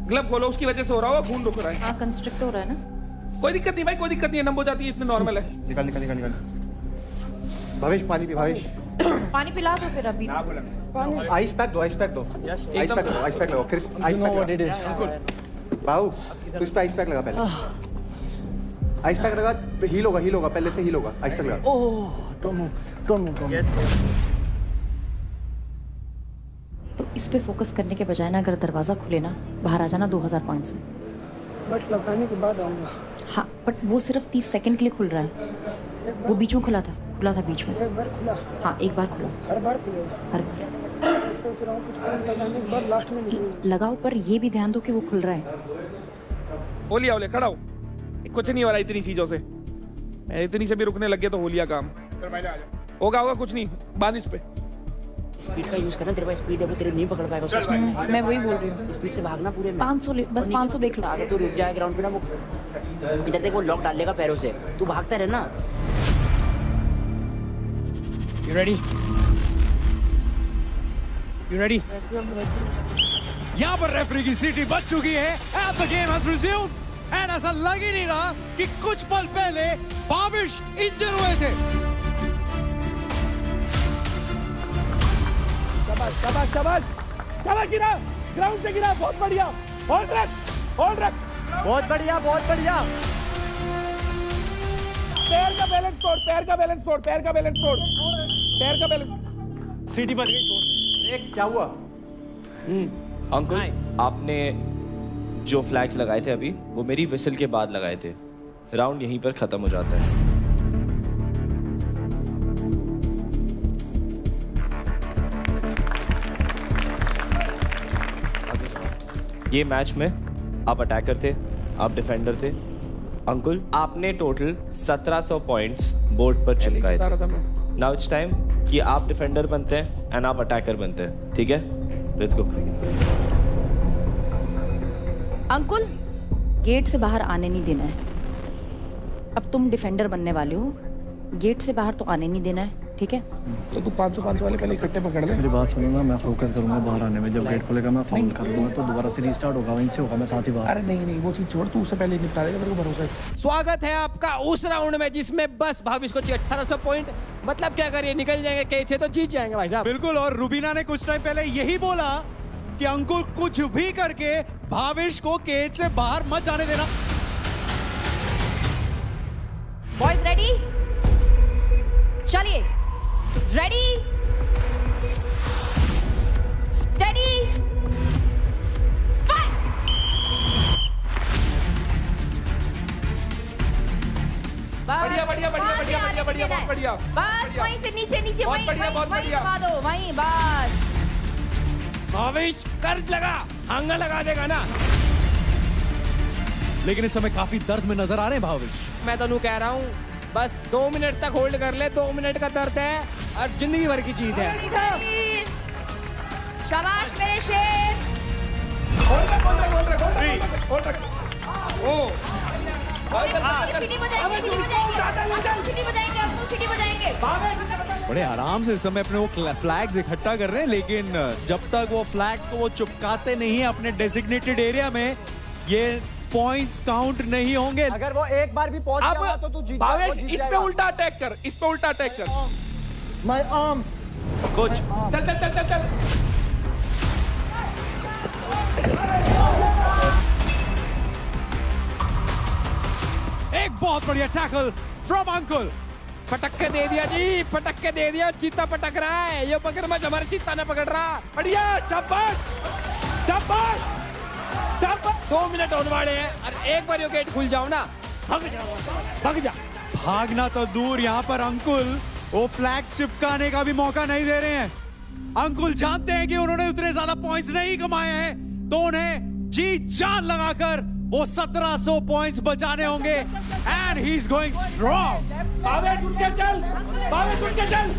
ग्लव खोलो, उसकी वजह से हो रहा होगा, खून रुक रहा है। हाँ, कंस्ट्रक्ट हो रहा है ना। कोई दिक्कत नहीं भाई, कोई दिक्कत नहीं है, नंब हो जाती है, इसमें नॉर्मल है। निकाल। भावेश पानी पी। भावेश पानी पिला दो फिर अभी। आइस पैक दो। आइस पैक लगाओ। Chris ice pack. बाबू तू इस पे आइस पैक लगा पहले। आइस पैक लगा तो हील होगा, पहले से हील होगा। आइस पैक लगा। Don't move. तो इस पे फोकस करने के बजाय ना, अगर दरवाजा खुले ना, बाहर आ जाना 2000 पॉइंट से। बट लगाने के बाद आऊंगा। हाँ, बट वो सिर्फ 30 सेकंड के लिए खुल रहा है। वो बीच में खुला था बीच में। एक बार खुला। हाँ, एक बार खुला। हर बार खुलेगा। हर बार। सोच रहा हूँ कुछ पॉइंट लगाने के बाद लास्ट में निकलूंगा। लगाओ, पर ये भी ध्यान दो कि वो खुल रहा है। होलिया खड़ा हो। कुछ नहीं हो रहा इतनी चीजों से। इतनी से भी रुकने लग गए तो होलिया काम होगा कुछ नहीं। बांध इस पे। स्पीड का यूज करना, तेरे पास स्पीड है, वो तेरे नहीं पकड़ पाएगा उसको। मैं वही बोल रही हूँ। स्पीड से भागना पूरे में। 500 बस 500 देख लो। अगर तू रुक जाए ग्राउंड पे ना, वो इधर देख, वो लॉक डालेगा पैरों से, तू भागता रहे ना। You ready? यहाँ पर रेफरी की सीटी बज चुकी है and the game has resumed and ऐसा लग ही नहीं रहा कि कुछ पल पहले भावेश इंजर हुए थे। शाबाश गिरा, ग्राउंड से गिरा। बहुत बढ़िया। होल्ड रख। बहुत बढ़िया। पैर का बैलेंस तोड़। सीटी बज गई। क्या हुआ? अंकुल, आपने जो फ्लैग्स लगाए थे अभी, वो मेरी विसल के बाद लगाए थे। राउंड यहीं पर खत्म हो जाता है। ये मैच में आप अटैकर थे, आप डिफेंडर थे। अंकुल, आपने टोटल 1700 पॉइंट्स बोर्ड पर चिपकाए थे। नाउ इट्स टाइम कि आप डिफेंडर बनते हैं एंड आप अटैकर बनते हैं। ठीक है, लेट्स गो। अंकुल, गेट से बाहर आने नहीं देना है। अब तुम डिफेंडर बनने वाले हो, गेट से बाहर तो आने नहीं देना है। ठीक है, तो तू 500 वाले पहले इकट्ठे पकड़ ले। मेरी बात सुनूंगा, मैं फोकस करूंगा बाहर आने में। जब गेट खुलेगा मैं फाउल कर दूंगा, तो दोबारा से रीस्टार्ट होगा, वहीं से होगा, मैं साथ ही बाहर। अरे नहीं, वो चीज छोड़, तू उससे पहले निपटा देगा, मेरे को भरोसा है। स्वागत है आपका उस राउंड में जिसमें बस भावेश को चाहिए 1800 पॉइंट। मतलब क्या करिए, निकल जाएंगे केज से तो जीत जाएंगे भाई साहब। बिल्कुल, और रुबीना ने कुछ टाइम पहले यही बोला कि अंकुर कुछ भी करके भावेश को केज से बाहर मत जाने देना। Boys ready? चलिए, रेडी स्टडी बढ़िया बढ़िया बढ़िया बढ़िया बढ़िया बढ़िया बहुत बढ़िया बस वहीं से नीचे नीचे बहुत वहीं बढ़िया, वहीं बहुत वहीं बढ़िया। दबा दो वहीं बस भावेश कर्ज लगा, हांगा लगा देगा ना। लेकिन इस समय काफी दर्द में नजर आ रहे हैं भावेश। मैं तो कह रहा हूँ बस 2 मिनट तक होल्ड कर ले, 2 मिनट का दर्द है और जिंदगी भर की जीत है। शाबाश मेरे शेर। बड़े आराम से इस समय अपने वो फ्लैग्स इकट्ठा कर रहे हैं, लेकिन जब तक वो फ्लैग्स को वो चुपकाते नहीं है अपने डेजिग्नेटेड एरिया में, ये पॉइंट्स काउंट नहीं होंगे। अगर वो एक बार भी पहुंच गया तो तू जीत भावेश इस पे उल्टा अटैक कर, इस पे उल्टा अटैक कर। माय आर्म कुछ चल चल चल चल चल। एक बहुत बढ़िया टैकल फ्रॉम अंकुल। पटक के दे दिया जी, पटक के दे दिया। चीता पटक रहा है, ये मगरमच्छ हमारे चीता ने पकड़ रहा। बढ़िया, शाबाश शाबाश शाबाश। 2 मिनट होने वाले हैं और एक बार ये गेट खुल जाओ ना, भाग जाओ, भाग जा। भागना तो दूर, यहाँ पर अंकुल वो फ्लैग्स चिपकाने का भी मौका नहीं दे रहे हैं। अंकुल जानते हैं कि उन्होंने उतने ज्यादा पॉइंट्स नहीं कमाए हैं, तो उन्हें जी जान लगाकर वो 1700 पॉइंट्स बचाने होंगे। And he is going strong. Bhavesh उठ के चल, भावेश उठ के चल।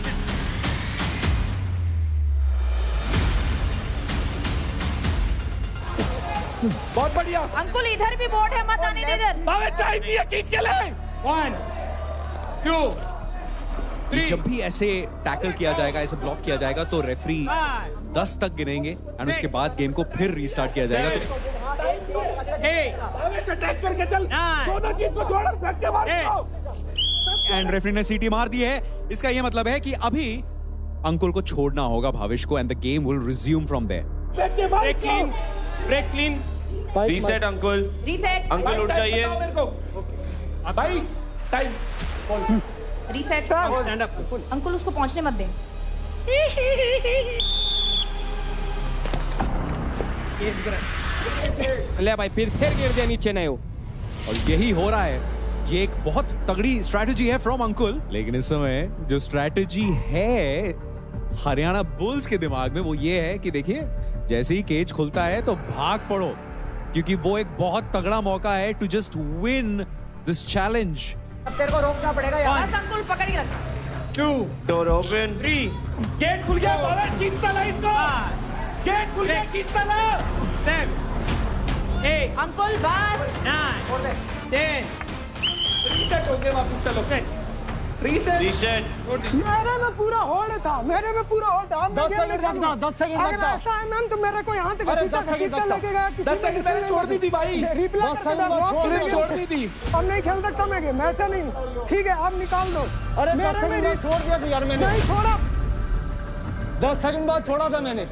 बहुत बढ़िया अंकुल, इधर भी बोर्ड है, मत आने दे इधर। भावेश टाइम दिया, खींच के ले। 1 2 जब भी ऐसे टैकल किया जाएगा, ऐसे ब्लॉक किया जाएगा, तो रेफरी 10 तक गिनेंगे एंड उसके बाद गेम को फिर रीस्टार्ट किया जाएगा। भावेश अटैक करके चल, दोनों चीज को जोड़ फेंक के मार दो। एंड रेफरी ने सीटी मार दी है। इसका ये मतलब है कि अभी अंकुल को छोड़ना होगा भावेश को, and the game will resume from there. Break clean, break clean. Reset Ankul, reset. Ankul उठ जाइए। भाई time reset. Stand up Ankul, उसको पहुंचने मत दे। ले भाई, फिर गिर दिया नीचे नहीं हो। और यही हो रहा है। ये एक बहुत तगड़ी स्ट्रैटेजी है फ्रॉम अंकुल, लेकिन इस समय जो स्ट्रैटेजी है हरियाणा बुल्स के दिमाग में वो ये है कि देखिए, जैसे ही केज खुलता है तो भाग पड़ो, क्योंकि वो एक बहुत तगड़ा मौका है to just win this challenge. अब तेरे को रोकना पड़ेगा यार। बस अंकुल, पकड़ के रख। 2 डोर ओपन। 3 गेट खुल गया, भावेश खींचता ला इसको। गेट खुल गया, खींचता ला। 7 8 अंकुल बस। 9 10 रीसेट हो गया, वापस चलो। Reset reset. मेरे में पूरा होल्ड था, मेरे में पूरा होल्ड था। 10 सेकंड रखना, 10 सेकंड अगर रखना। ऐसा है मैम तो मेरे को यहाँ तक अरे 10 सेकंड लेके गया। 10 सेकंड मैंने छोड़ दी थी भाई। रिप्ले 10 सेकंड छोड़ दी थी। अब नहीं खेल सकता मैं गेम, ऐसा नहीं। ठीक है, अब निकाल दो। अरे 10 सेकंड बाद छोड़ दिया था यार मैंने। नहीं छोड़ा, 10 सेकंड बाद छोड़ा था मैंने।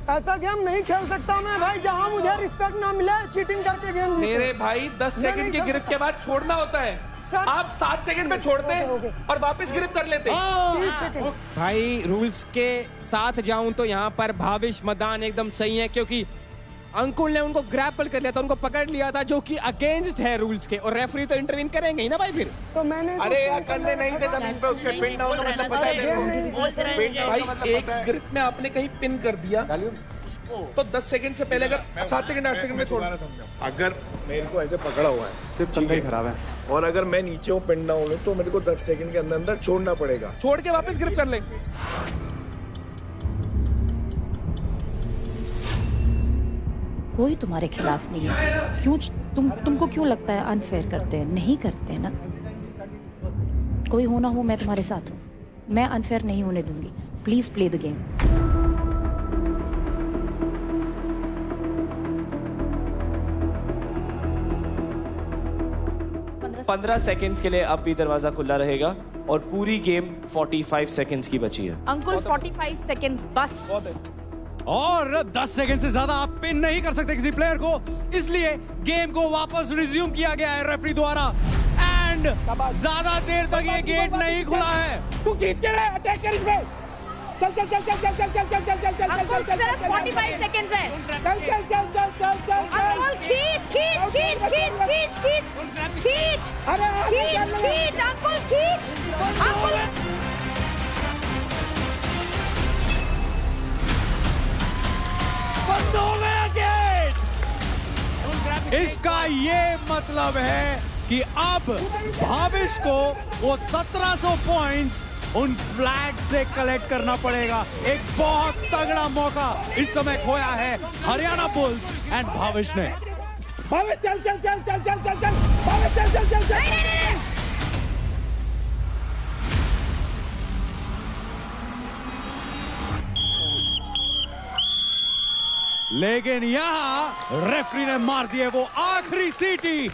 ऐसा गेम नहीं खेल सकता मैं भाई, जहाँ मुझे रिस्पेक्ट ना मिले चीटिंग करके गेम। मेरे भाई 10 सेकंड की ग्रिप के बाद छोड़ना होता है। आप 7 सेकंड में छोड़ते और वापस ग्रिप कर लेते। भाई रूल्स के साथ जाऊं तो यहाँ पर भावेश मैदान एकदम सही है, क्योंकि अंकुल ने उनको ग्रैपल कर लिया था, उनको पकड़ लिया था, जो कि अगेंस्ट है रूल्स के, और रेफरी तो इंटरवीन करेंगे ही ना भाई फिर। तो मैंने अरे यार, कंधे नहीं थे जमीन पे उसके, पिन डाउन का मतलब पता है तेरे को? भाई एक ग्रिप में आपने कहीं पिन कर दिया तो 10 सेकंड से पहले अगर 7 सेकंड 8 सेकंड में छोड़। अगर मेरे को ऐसे पकड़ा हुआ है, सिर्फ कंधा ही खराब है, और अगर मैं नीचे हूँ पिन डाउन हूँ, तो मेरे को 10 सेकंड के अंदर अंदर छोड़ना पड़ेगा। छोड़ के वापस ग्रिप कर ले। कोई तुम्हारे खिलाफ नहीं है। क्यों तुमको क्यों लगता है अनफेयर करते हैं? नहीं करते हैं ना। कोई होना हो, मैं तुम्हारे साथ हूँ। मैं अनफेयर नहीं होने दूंगी। Please play the game. 15 seconds के लिए अब भी दरवाजा खुला रहेगा और पूरी गेम 45 सेकंड्स की बची है। अंकुल 45 सेकंड्स बस। और 10 सेकंड से ज्यादा आप पिन नहीं कर सकते किसी प्लेयर को, इसलिए गेम को वापस रिज्यूम किया गया है रेफरी द्वारा। एंड ज्यादा देर तक ये गेट नहीं खुला है। तू खींच के रहे, अटैक कर इसमें। अंकुल सिर्फ 45 सेकंड्स है। अंकुल खींच खींच खींच खींच खींच खींच खींच खींच खींच अंकुल खींच अंकुल। बंद हो गया गेट। इसका ये मतलब है कि अब भाविश को वो 1700 पॉइंट्स उन फ्लैग से कलेक्ट करना पड़ेगा। एक बहुत तगड़ा मौका इस समय खोया है हरियाणा बुल्स एंड भाविश ने। भाविश चल चल चल चल चल चल चल भाविश चल चल चल चल। लेकिन यहां रेफरी ने मार दिए वो आखिरी सीटी।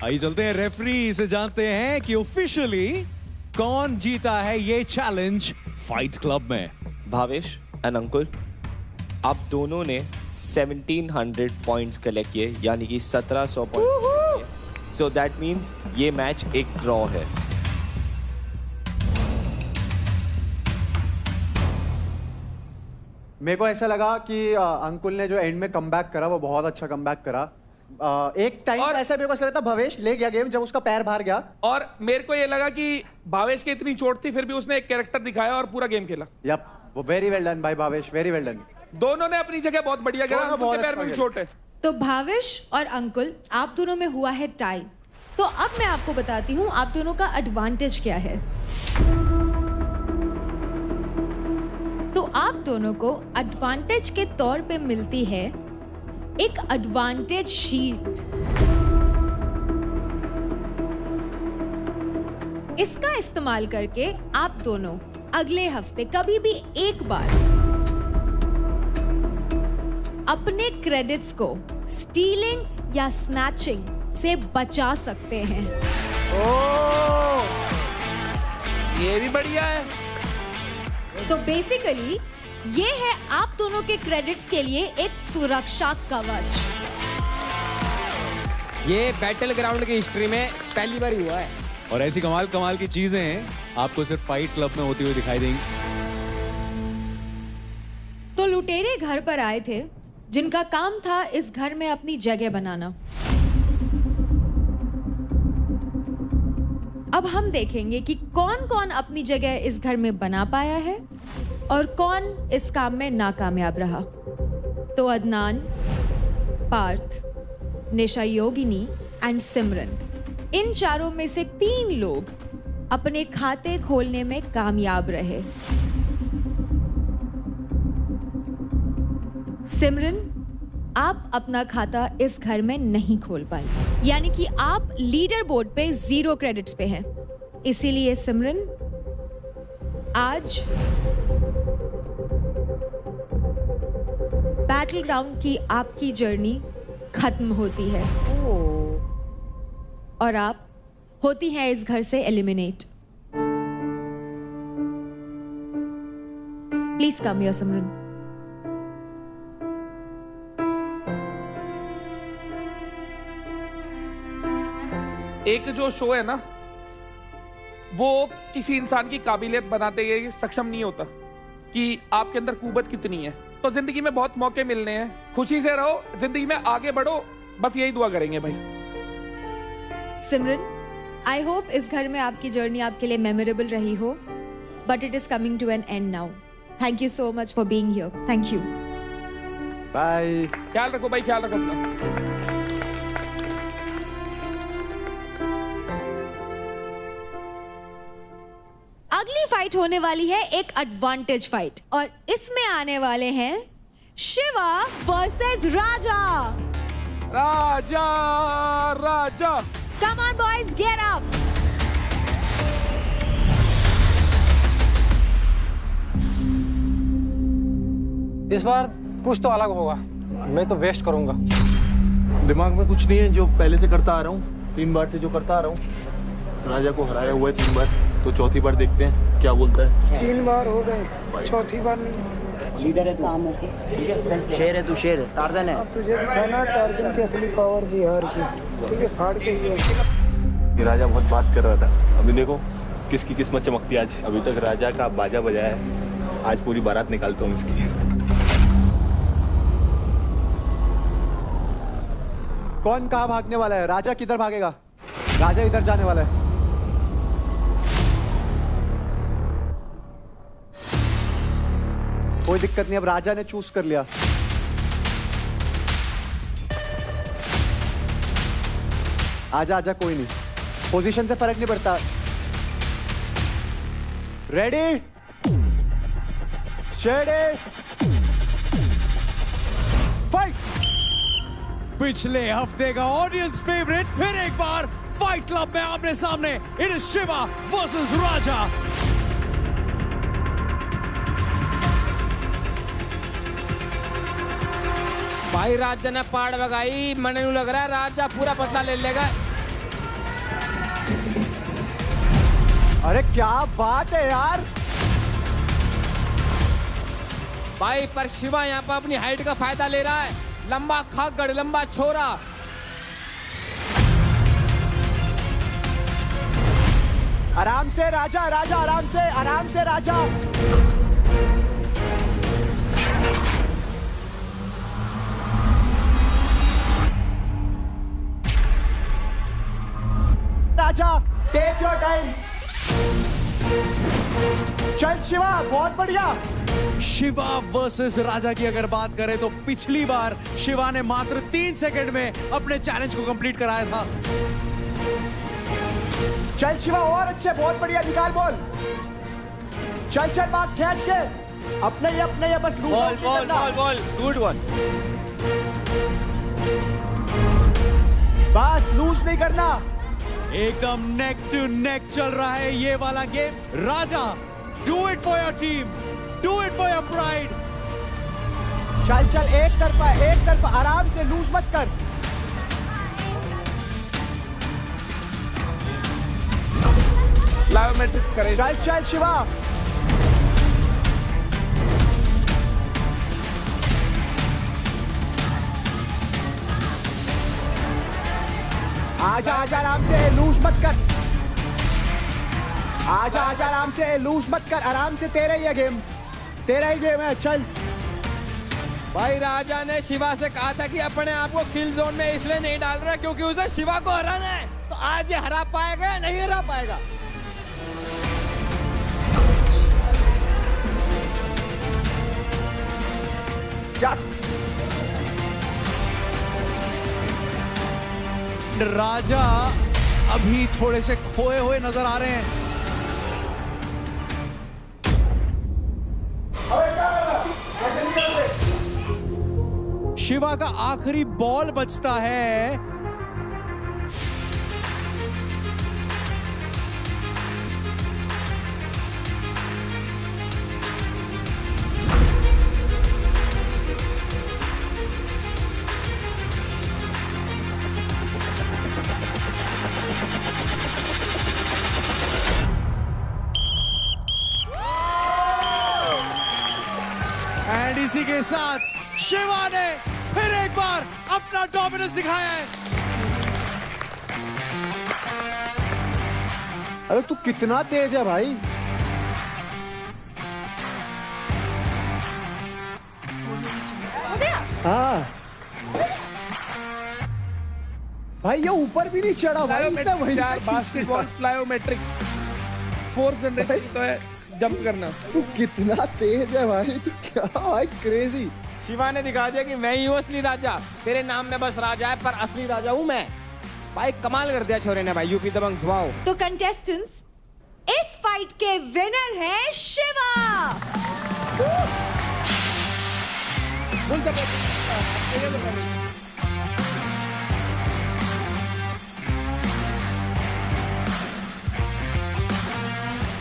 आइए चलते हैं रेफरी से जानते हैं कि ऑफिशियली कौन जीता है ये चैलेंज फाइट क्लब में। भावेश एंड अंकुल, आप दोनों ने 1700 पॉइंट्स कलेक्ट किए, यानी कि 1700 पॉइंट्स। सो दैट मींस ये मैच एक ड्रॉ है। मेरे को ऐसा लगा कि अंकुल ने जो एंड में कमबैक करा वो बहुत अच्छा कमबैक करा। एक टाइम ऐसा मेरे को ऐसा लगता भवेश ले गया गेम जब उसका पैर बाहर गया। और मेरे को ये लगा कि भावेश की इतनी चोट थी फिर भी उसने एक कैरेक्टर दिखाया और पूरा गेम खेला। यप, वो वेरी वेल डन भाई भावेश, वेरी वेल डन। दोनों ने अपनी जगह बहुत बढ़िया खेला। अंकुल के पैर में भी चोट है। तो भाविश और अंकुल आप दोनों में हुआ है टाई। तो अब मैं आपको बताती हूँ आप दोनों का एडवांटेज क्या है। तो आप दोनों को एडवांटेज के तौर पे मिलती है एक एडवांटेज शीट। इसका इस्तेमाल करके आप दोनों अगले हफ्ते कभी भी एक बार अपने क्रेडिट्स को स्टीलिंग या स्नैचिंग से बचा सकते हैं। ये भी बढ़िया है। तो बेसिकली ये है आप दोनों के क्रेडिट्स के लिए एक सुरक्षा कवच। ये बैटल ग्राउंड की हिस्ट्री में पहली बार हुआ है। और ऐसी कमाल कमाल की चीजें आपको सिर्फ फाइट क्लब में होती हुई दिखाई देंगी। तो लुटेरे घर पर आए थे जिनका काम था इस घर में अपनी जगह बनाना। अब हम देखेंगे कि कौन कौन अपनी जगह इस घर में बना पाया है और कौन इस काम में नाकामयाब रहा। तो अदनान, पार्थ, निशा योगिनी एंड सिमरन, इन चारों में से 3 लोग अपने खाते खोलने में कामयाब रहे। सिमरन, आप अपना खाता इस घर में नहीं खोल पाई, यानी कि आप लीडर बोर्ड पे 0 क्रेडिट्स पे हैं। इसीलिए सिमरन, आज बैटल ग्राउंड की आपकी जर्नी खत्म होती है और आप होती हैं इस घर से एलिमिनेट। प्लीज कम हियर सिमरन। एक जो शो है ना, वो किसी इंसान की काबिलियत बनाते ये सक्षम नहीं होता कि आपके अंदर कुवत कितनी है। तो जिंदगी में बहुत मौके मिलने हैं, खुशी से रहो, जिंदगी में आगे बढ़ो, बस यही दुआ करेंगे भाई। सिमरन, आई होप इस घर में आपकी जर्नी आपके लिए मेमोरेबल रही हो, but it is coming to an end now. Thank you so much for being here. Thank you. Bye. ख्याल रखो भाई, ख्याल रखो अपना। अगली फाइट होने वाली है एक एडवांटेज फाइट और इसमें आने वाले हैं Shiva versus Raja. Raja Raja, come on boys, get up. इस बार कुछ तो अलग होगा, मैं तो वेस्ट करूंगा। दिमाग में कुछ नहीं है, जो पहले से करता आ रहा हूँ, 3 बार से जो करता आ रहा हूँ। राजा को हराया हुआ है 3 बार, तो चौथी बार देखते हैं क्या बोलता है। 3 बार हो गए, चौथी बार नहीं। लीडर है काम होके, ठीक है, शेर है तू, शेर टार्जन है। अब तुझे दिखाना टार्जन की असली पावर बिहार की, ठीक है, फाड़ के ये राजा बहुत बात कर रहा था, अभी देखो किसकी किस्मत चमकती आज। अभी तक राजा का बाजा बजाया है, आज पूरी बारात निकालता हूँ इसकी। कौन कहाँ भागने वाला है? राजा किधर भागेगा? राजा इधर जाने वाला है। कोई दिक्कत नहीं, अब राजा ने चूज कर लिया। आजा आजा, कोई नहीं, पोजीशन से फर्क नहीं पड़ता। Ready, shady, fight. पिछले हफ्ते का ऑडियंस फेवरेट फिर एक बार फाइट क्लब में आमने सामने। इट इज शिवा वर्सेस राजा। भाई राजा ने पाड़ भगाई, मने नू लग रहा है राजा पूरा बदला ले लेगा। अरे क्या बात है यार भाई, पर शिवा यहाँ पर अपनी हाइट का फायदा ले रहा है। लंबा खागड़, लंबा छोरा। आराम से राजा, राजा आराम से राजा। राजा टेक योर टाइम। चल शिवा, बहुत बढ़िया। शिवा वर्सेस राजा की अगर बात करें तो पिछली बार शिवा ने मात्र 3 सेकंड में अपने चैलेंज को कंप्लीट कराया था। चल शिवा, और अच्छे, बहुत बढ़िया, निकाल बॉल। चल चल बात खींच के, अपने ही बस ball ball ball ball, good one. बस लूज नहीं करना। एकदम नेक टू नेक चल रहा है ये वाला game. Raja, do it for your team, do it for your pride. चल चल, एक तरफा, आराम से, लूज मत कर। प्लायोमेट्रिक्स करें। चल चल शिवा, आजा आजा, आराम से, लूज मत कर। आजा आजा, आराम से, लूज मत कर, आराम से। तेरा ही गेम है। चल भाई राजा ने शिवा से कहा था कि अपने आप को किल जोन में इसलिए नहीं डाल रहा क्योंकि उसे शिवा को हराना है। तो आज ये हरा पाएगा या नहीं हरा पाएगा? क्या राजा अभी थोड़े से खोए हुए नजर आ रहे हैं। शिवा का आखिरी बॉल बचता है। एंड इसी के साथ शिवा ने फिर एक बार अपना डोमिनेंस दिखाया है। अरे तू कितना तेज है भाई। हाँ भाई, ये ऊपर भी नहीं चढ़ा भाई। बास्केटबॉल प्लायोमेट्रिक्स 4th जनरेशन तो है, जंप करना। तू कितना तेज है भाई, तू क्या भाई, क्रेजी। शिवा ने दिखा दिया कि मैं ही हूँ असली राजा। तेरे नाम में बस राजा है, पर असली राजा हूँ मैं। भाई कमाल कर दिया छोरे ने भाई, यूपी दबंग वाओ। तो कंटेस्टेंट्स, इस फाइट के विनर है शिवा।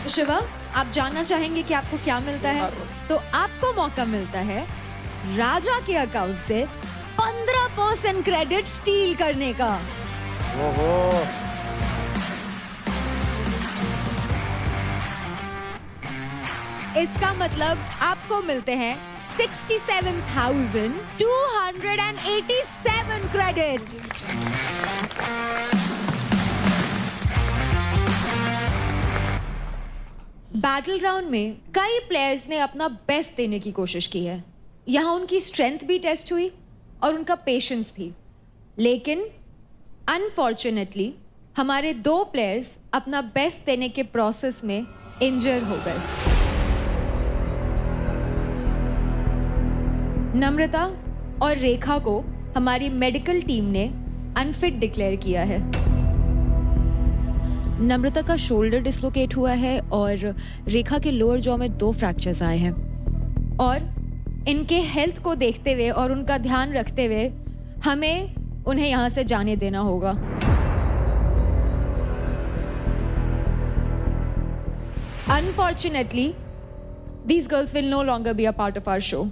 शिवा, आप जानना चाहेंगे कि आपको क्या मिलता है? तो आपको मौका मिलता है राजा के अकाउंट से 15% क्रेडिट स्टील करने का। ओहो। इसका मतलब आपको मिलते हैं 67,287 क्रेडिट। बैटल ग्राउंड में कई प्लेयर्स ने अपना बेस्ट देने की कोशिश की है। यहाँ उनकी स्ट्रेंथ भी टेस्ट हुई और उनका पेशेंस भी, लेकिन अनफॉर्चुनेटली हमारे 2 प्लेयर्स अपना बेस्ट देने के प्रोसेस में इंजर हो गए। नम्रता और रेखा को हमारी मेडिकल टीम ने अनफिट डिक्लेयर किया है। नम्रता का शोल्डर डिसलोकेट हुआ है और रेखा के लोअर जॉ में 2 फ्रैक्चर्स आए हैं। और इनके हेल्थ को देखते हुए और उनका ध्यान रखते हुए हमें उन्हें यहाँ से जाने देना होगा। Unfortunately, these girls will no longer be a part of our show.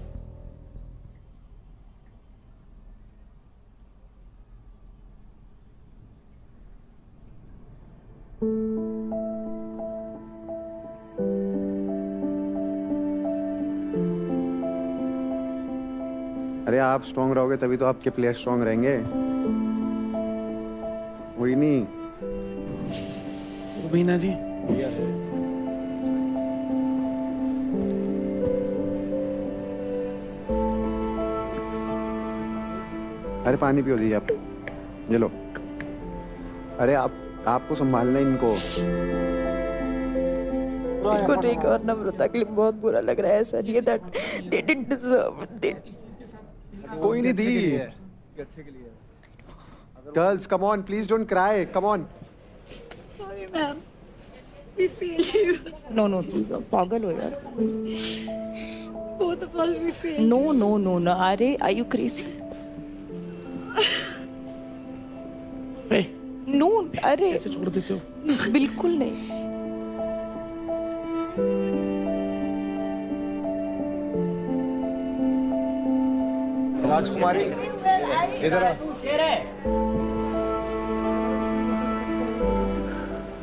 अरे आप स्ट्रांग रहोगे तभी तो आपके प्लेयर स्ट्रांग रहेंगे। वही नहीं बीना जी। अरे पानी पियो जी आप, ये लो। अरे आपको संभालना इनको। को रेखा और नम्रता के लिए बहुत बुरा लग रहा है सर, ये that they didn't deserve it. कोई नहीं दी। Girls come on, please don't cry, come on. Sorry ma'am, we fail you. No no पागल हो यार। both of us we failed. No अरे are you crazy? नो अरे ऐसे छोड़ देते हो? बिल्कुल नहीं। राजकुमारी इधर आ।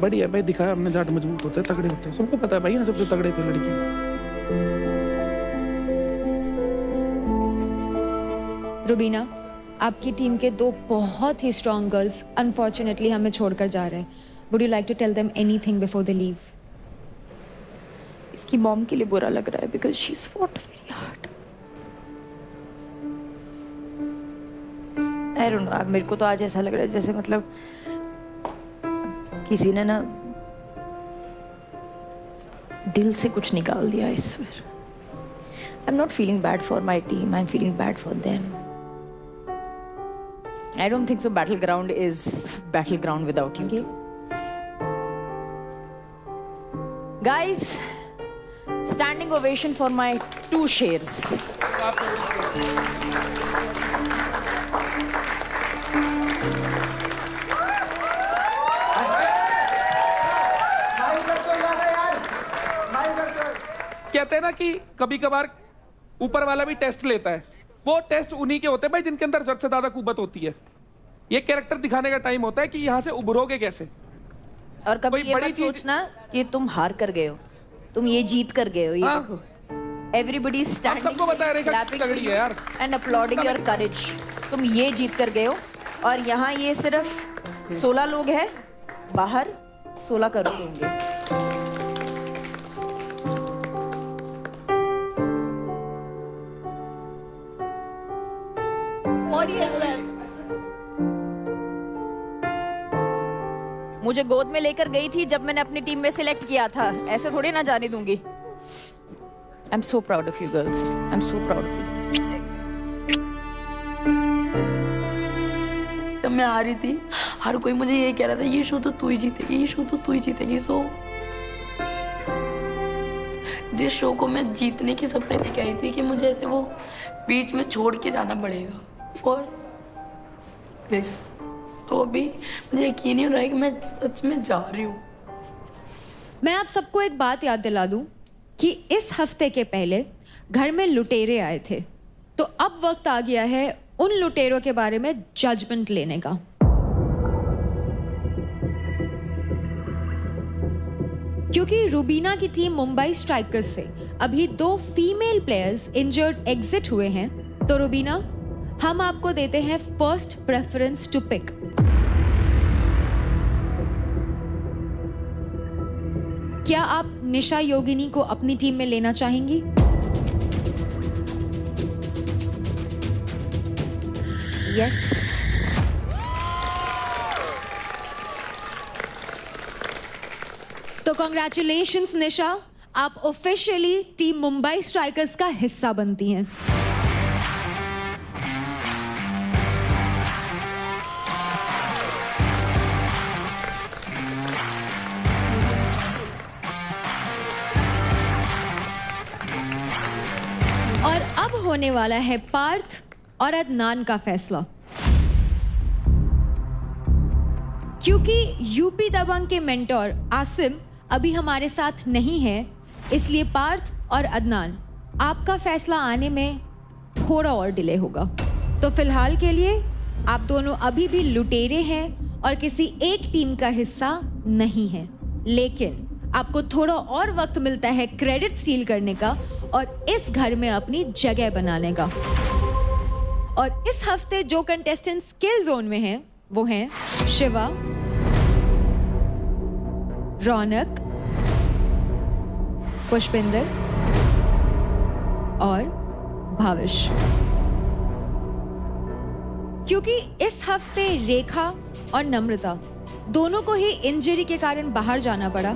बढ़िया भाई, दिखाया हमने जाट मजबूत होते हैं, तगड़े होते हैं, सबको पता है भाई, सबसे तगड़े थे लड़की। रुबीना, आपकी टीम के 2 बहुत ही स्ट्रॉन्ग गर्ल्स अनफॉर्चुनेटली हमें छोड़कर जा रहे हैं। Would you like to tell them anything before they leave? इसकी मॉम के लिए बुरा लग रहा है because she is fought very hard. I don't know, मेरे को तो आज ऐसा लग रहा है जैसे मतलब किसी ने ना दिल से कुछ निकाल दिया। I swear. I'm not feeling bad for my team. I'm feeling bad for them. I don't think so. Battleground is battleground without you. Guys, standing ovation for my 2 shares. कहते हैं ना कि कभी कभार ऊपर वाला भी टेस्ट लेता है। वो टेस्ट उन्हीं के होते हैं भाई जिनके अंदर जरूरत से ज्यादा कुव्वत होती है। ये कैरेक्टर दिखाने का टाइम होता है कि यहाँ से उभरोगे कैसे। और कभी ये मत सोचना कि तुम हार कर गए हो, तुम ये जीत कर गए हो। ये देखो, एवरीबडी स्टैंडिंग, सबको पता है रेखा तगड़ी है यार, एंड अपलॉडिंग योर करेज। तुम ये जीत कर गए हो और यहाँ ये सिर्फ 16 लोग हैं, बाहर 16 करोड़ होंगे। मुझे गोद में लेकर गई थी जब मैंने अपनी टीम में सिलेक्ट किया था, ऐसे थोड़ी ना जाने दूंगी। I am so proud of you girls, I am so proud of you. जब मैं आ रही थी हर कोई मुझे ये कह रहा था, ये शो तो तू ही जीतेगी, ये शो तो तू ही जीतेगी। सो जिस शो को मैं जीतने की सपने लेके आई थी कि मुझे ऐसे वो बीच में छोड़ के जाना पड़ेगा फॉर दिस, तो अभी मुझे यकीन नहीं हो रहा है कि मैं सच में जा रही हूँ। मैं आप सबको एक बात याद दिला दूं कि इस हफ्ते के पहले घर में लुटेरे आए थे, तो अब वक्त आ गया है उन लुटेरों के बारे में जजमेंट लेने का। क्योंकि रुबीना की टीम मुंबई स्ट्राइकर्स से अभी 2 फीमेल प्लेयर्स इंजर्ड एग्जिट हुए हैं, तो रुबीना, हम आपको देते हैं फर्स्ट प्रेफरेंस टू पिक। क्या आप निशा योगिनी को अपनी टीम में लेना चाहेंगी? यस। तो कॉन्ग्रेचुलेशंस निशा, आप ऑफिशियली टीम मुंबई स्ट्राइकर्स का हिस्सा बनती हैं। और अब होने वाला है पार्थ और अदनान का फैसला। क्योंकि यूपी दबंग के मेंटोर आसिम अभी हमारे साथ नहीं है, इसलिए पार्थ और अदनान आपका फैसला आने में थोड़ा और डिले होगा। तो फिलहाल के लिए आप दोनों अभी भी लुटेरे हैं और किसी एक टीम का हिस्सा नहीं है, लेकिन आपको थोड़ा और वक्त मिलता है क्रेडिट स्टील करने का और इस घर में अपनी जगह बनाने का। और इस हफ्ते जो कंटेस्टेंट्स किल जोन में हैं वो हैं शिवा, रौनक, पुष्पिंदर और भाविश। क्योंकि इस हफ्ते रेखा और नम्रता दोनों को ही इंजरी के कारण बाहर जाना पड़ा,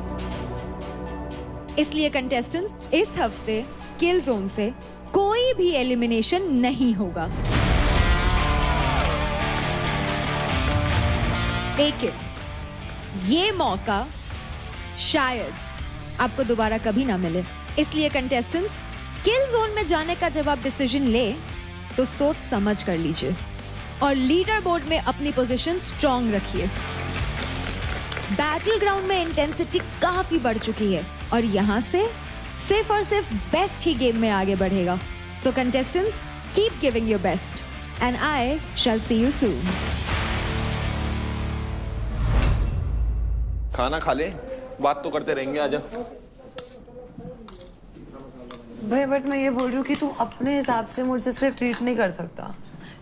इसलिए कंटेस्टेंट्स इस हफ्ते किल जोन से कोई भी एलिमिनेशन नहीं होगा। लेकिन ये मौका शायद आपको दोबारा कभी ना मिले, इसलिए कंटेस्टेंट्स किल जोन में जाने का जब आप डिसीजन ले तो सोच समझ कर लीजिए और लीडर बोर्ड में अपनी पोजीशन स्ट्रॉन्ग रखिए। बैटल ग्राउंड में इंटेंसिटी काफी बढ़ चुकी है और यहाँ से सिर्फ और सिर्फ बेस्ट ही गेम में आगे बढ़ेगा। So contestants, keep giving your best and I shall see you soon. खाना खा ले, बात तो करते रहेंगे। आजा भाई, बट मैं ये बोल रही हूँ कि तू अपने हिसाब से मुझे सिर्फ ट्रीट नहीं कर सकता।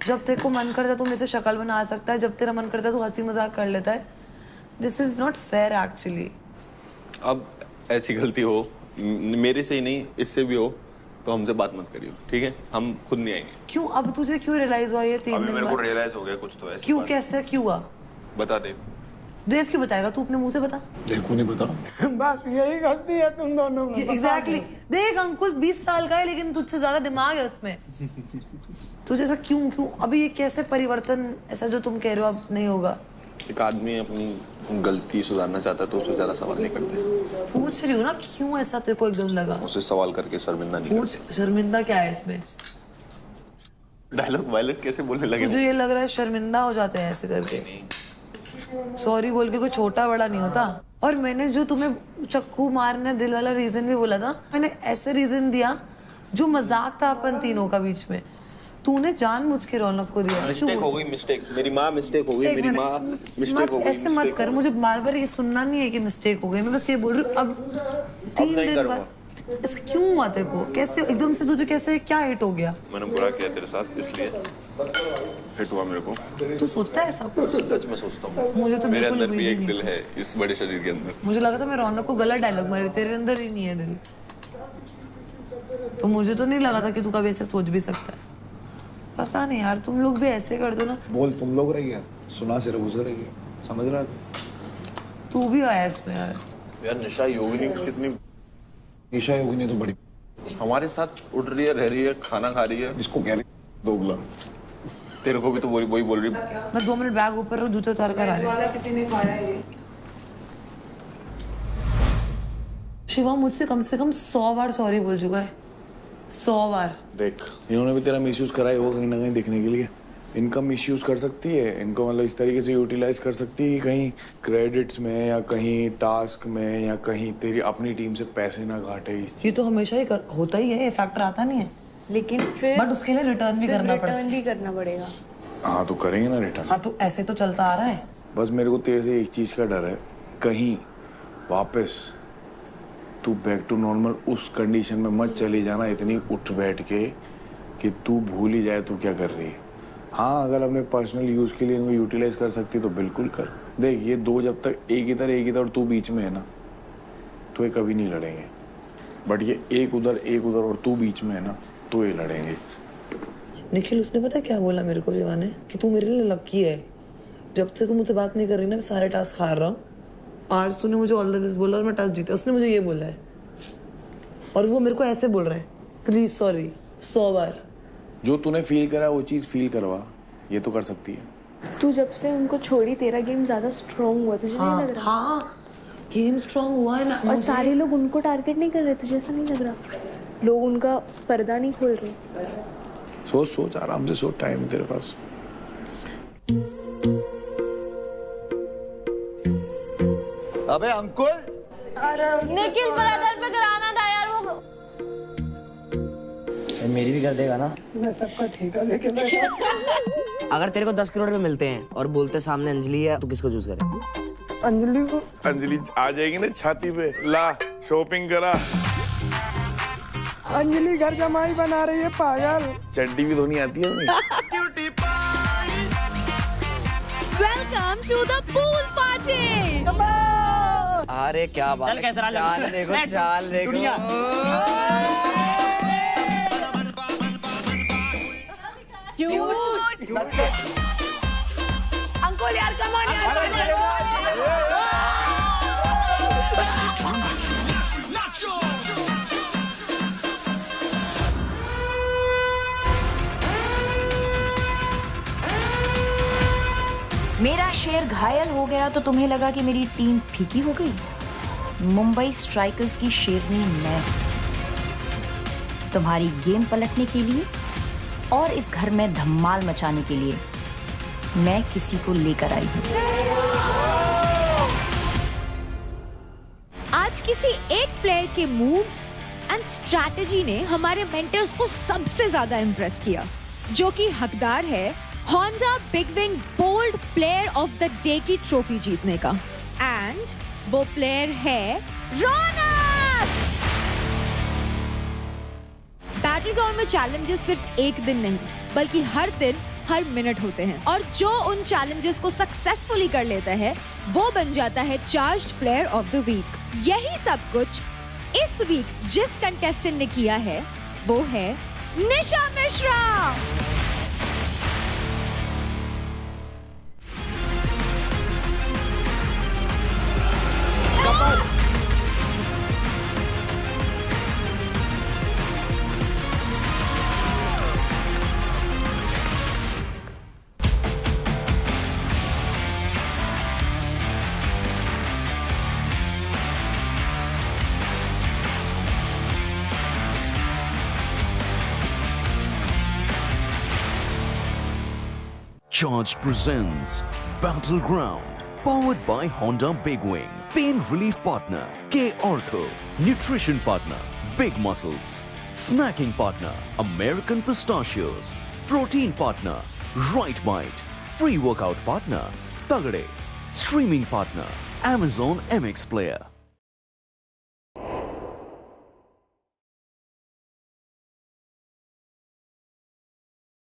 जब तेरे को मन करता है तू मेरे से शक्ल बना सकता है, जब तेरा मन करता है तू हंसी मजाक कर लेता है। This is not fair actually. अब ऐसी गलती हो मेरे से ही नहीं, इससे भी हो तो हमसे बात मत करियो, ठीक है? हम खुद नहीं आएंगे। क्यों? अब तुझे क्यों रियलाइज हुआ ये 3 दिन बाद? मेरे को रियलाइज हो गया कुछ तो ऐसे। क्यों? कैसे? क्यों हुआ? बता दे। देव क्यों बताएगा? तू अपने मुंह से बता। देव को नहीं बता। बस यही गलती है तुम दोनों में। एग्जैक्टली। देख अंकुल 20 साल का है लेकिन तुझसे ज्यादा दिमाग है उसमें। तुझे ऐसा क्यों? अभी ये कैसे परिवर्तन ऐसा जो तुम कह रहे हो अब नहीं होगा? एक आदमी अपनी गलती सुधारना चाहता है तो उससे ज्यादा सवाल नहीं करते। पूछ रही हूँ ना क्यों ऐसा तेरे को एकदम लगा? उसे सवाल करके शर्मिंदा नहीं पूछ। शर्मिंदा क्या है इसमें? डायलॉग वायलेट कैसे बोलने लगे? मुझे ये लग रहा है शर्मिंदा हो जाते हैं ऐसे करके। सॉरी बोल के कोई छोटा बड़ा नहीं होता। और मैंने जो तुम्हें चक्कू मारने दिल वाला रीजन भी बोला था, मैंने ऐसे रीजन दिया जो मजाक था अपन तीनों का बीच में। तूने जानबूझ के रौनक को दिया। मिस्टेक हो गई, मिस्टेक। मेरी माँ मिस्टेक हो गई, मेरी माँ मिस्टेक हो गई। ऐसे मत कर, मुझे बार-बार ये सुनना नहीं है कि मिस्टेक हो गई। मैं बस ये बोल रही हूँ अब 3 दिन बाद ऐसा क्यों हुआ तेरे को? कैसे एकदम से तुझे कैसे क्या हिट हो गया? मैंने बुरा किया तेरे साथ इसलिए हिट हुआ मेरे को। तू सोचता है ऐसा कुछ? सच में सोचता हूँ। मुझे तो मेरे अंदर भी एक दिल है इस बड़े शरीर के अंदर। मुझे लगा था मैं रौनक को गलत डायलॉग मारी, तेरे अंदर ही नहीं है दिल। तो मुझे तो नहीं लगा था कि तू कभी ऐसे सोच भी सकता है। पता नहीं यार, तुम लोग भी ऐसे कर दो ना। बोल तुम लोग रही है, सुना सिर्फ उसे रही है, समझ रहा है? तू भी आया इसमें यार। यार निशा योगिनी कितनी, निशा योगिनी तो बड़ी हमारे साथ उड़ रही है, रह रही है, खाना खा रही है। इसको कह रही दोगला। तेरे को भी तो वही बोल रही। मैं 2 मिनट बैग ऊपर रख, जूते उतार कर आ रही। किसी ने खाया ये? शिवा मुझसे कम से कम 100 बार सॉरी बोल चुका है। 100 बार। देख, इन्होंने भी तेरा मिसयूज करा है वो कहीं ना कहीं दिखने के लिए। इनका मिसयूज कर सकती है, इनको मतलब इस तरीके से यूटिलाइज कर सकती है कि कहीं क्रेडिट्स में या कहीं टास्क में या कहीं तेरी अपनी टीम से पैसे ना घाटे। ये तो हमेशा ही होता ही है, ये फैक्टर आता नहीं है। लेकिन फिर बट उसके लिए रिटर्न भी करना पड़ेगा। हाँ तो करेंगे ना रिटर्न। हाँ तो ऐसे तो चलता आ रहा है। बस मेरे को तेरे से एक चीज का डर है, कहीं वापस तू बैक टू नॉर्मल उस कंडीशन में मत चली जाना इतनी उठ बैठ के कि तू भूल ही जाए तू क्या कर रही है। हाँ अगर अपने पर्सनल यूज के लिए इनको यूटिलाइज कर सकती तो बिल्कुल कर। देख ये 2 जब तक एक इधर और तू बीच में है ना, तो ये कभी नहीं लड़ेंगे, बट ये एक उधर और तू बीच में है ना, तो ये लड़ेंगे। निखिल, उसने पता क्या बोला मेरे को जीवा ने, कि तू मेरे लिए लकी है, जब से तू मुझसे बात नहीं कर रही ना, मैं सारे टास्क हार रहा हूँ। आज तूने मुझे ऑल द बेस्ट बोला और मैं टास्क जीता। उसने मुझे ये बोला है, और वो मेरे को ऐसे बोल रहे हैं, प्लीज सॉरी 100 बार। जो तूने फील करा वो चीज फील करवा, ये तो कर सकती है। तू जब से उनको छोड़ी तेरा गेम ज्यादा स्ट्रांग हुआ, तुझे नहीं लग रहा? हाँ, गेम स्ट्रांग हुआ है ना। और सारे लोग उनको टारगेट नहीं कर रहे, तुझे ऐसा नहीं लग रहा? लोग उनका पर्दा नहीं खोल रहे। सोच आराम से सोच, टाइम है तेरे पास। अबे अंकुल, निखिल ब्रदर पे कराना था यार वो। मेरी भी कर देगा ना? मैं सबका ठेका लेके बैठा। अगर तेरे को 10 करोड़ में मिलते हैं और बोलते सामने अंजलि है, तो किसको चूज करे? अंजलि को। अंजलि आ जाएगी ना छाती पे, ला शॉपिंग करा। अंजलि घर जमाई बना रही है पागल। चड्डी भी धोनी आती है नहीं? Welcome to the pool party. अरे क्या बात है, चाल देखो, चाल देखो। अंकुल यार, कम ऑन यार। मेरा शेर घायल हो गया तो तुम्हें लगा कि मेरी टीम फीकी हो गई? मुंबई स्ट्राइकर्स की शेरनी मैं, तुम्हारी गेम पलटने के लिए और इस घर में धमाल मचाने के लिए मैं किसी को लेकर आई हूँ। आज किसी एक प्लेयर के मूव्स एंड स्ट्रैटेजी ने हमारे मेंटर्स को सबसे ज्यादा इंप्रेस किया, जो कि हकदार है Honda big wing bold player of the day की ट्रॉफी जीतने का। एंड वो प्लेयर है रौनक। बैटलग्राउंड में चैलेंजेस सिर्फ एक दिन नहीं, बल्कि हर दिन हर मिनट होते हैं, और जो उन चैलेंजेस को सक्सेसफुली कर लेता है वो बन जाता है charged player of the week. यही सब कुछ इस वीक जिस कंटेस्टेंट ने किया है वो है निशा Mishra. Charged presents Battleground, powered by Honda Big Wing. Pain relief partner K Ortho. Nutrition partner Big Muscles. Snacking partner American Pistachios. Protein partner Right Bite. Free workout partner Tagade. Streaming partner Amazon MX Player.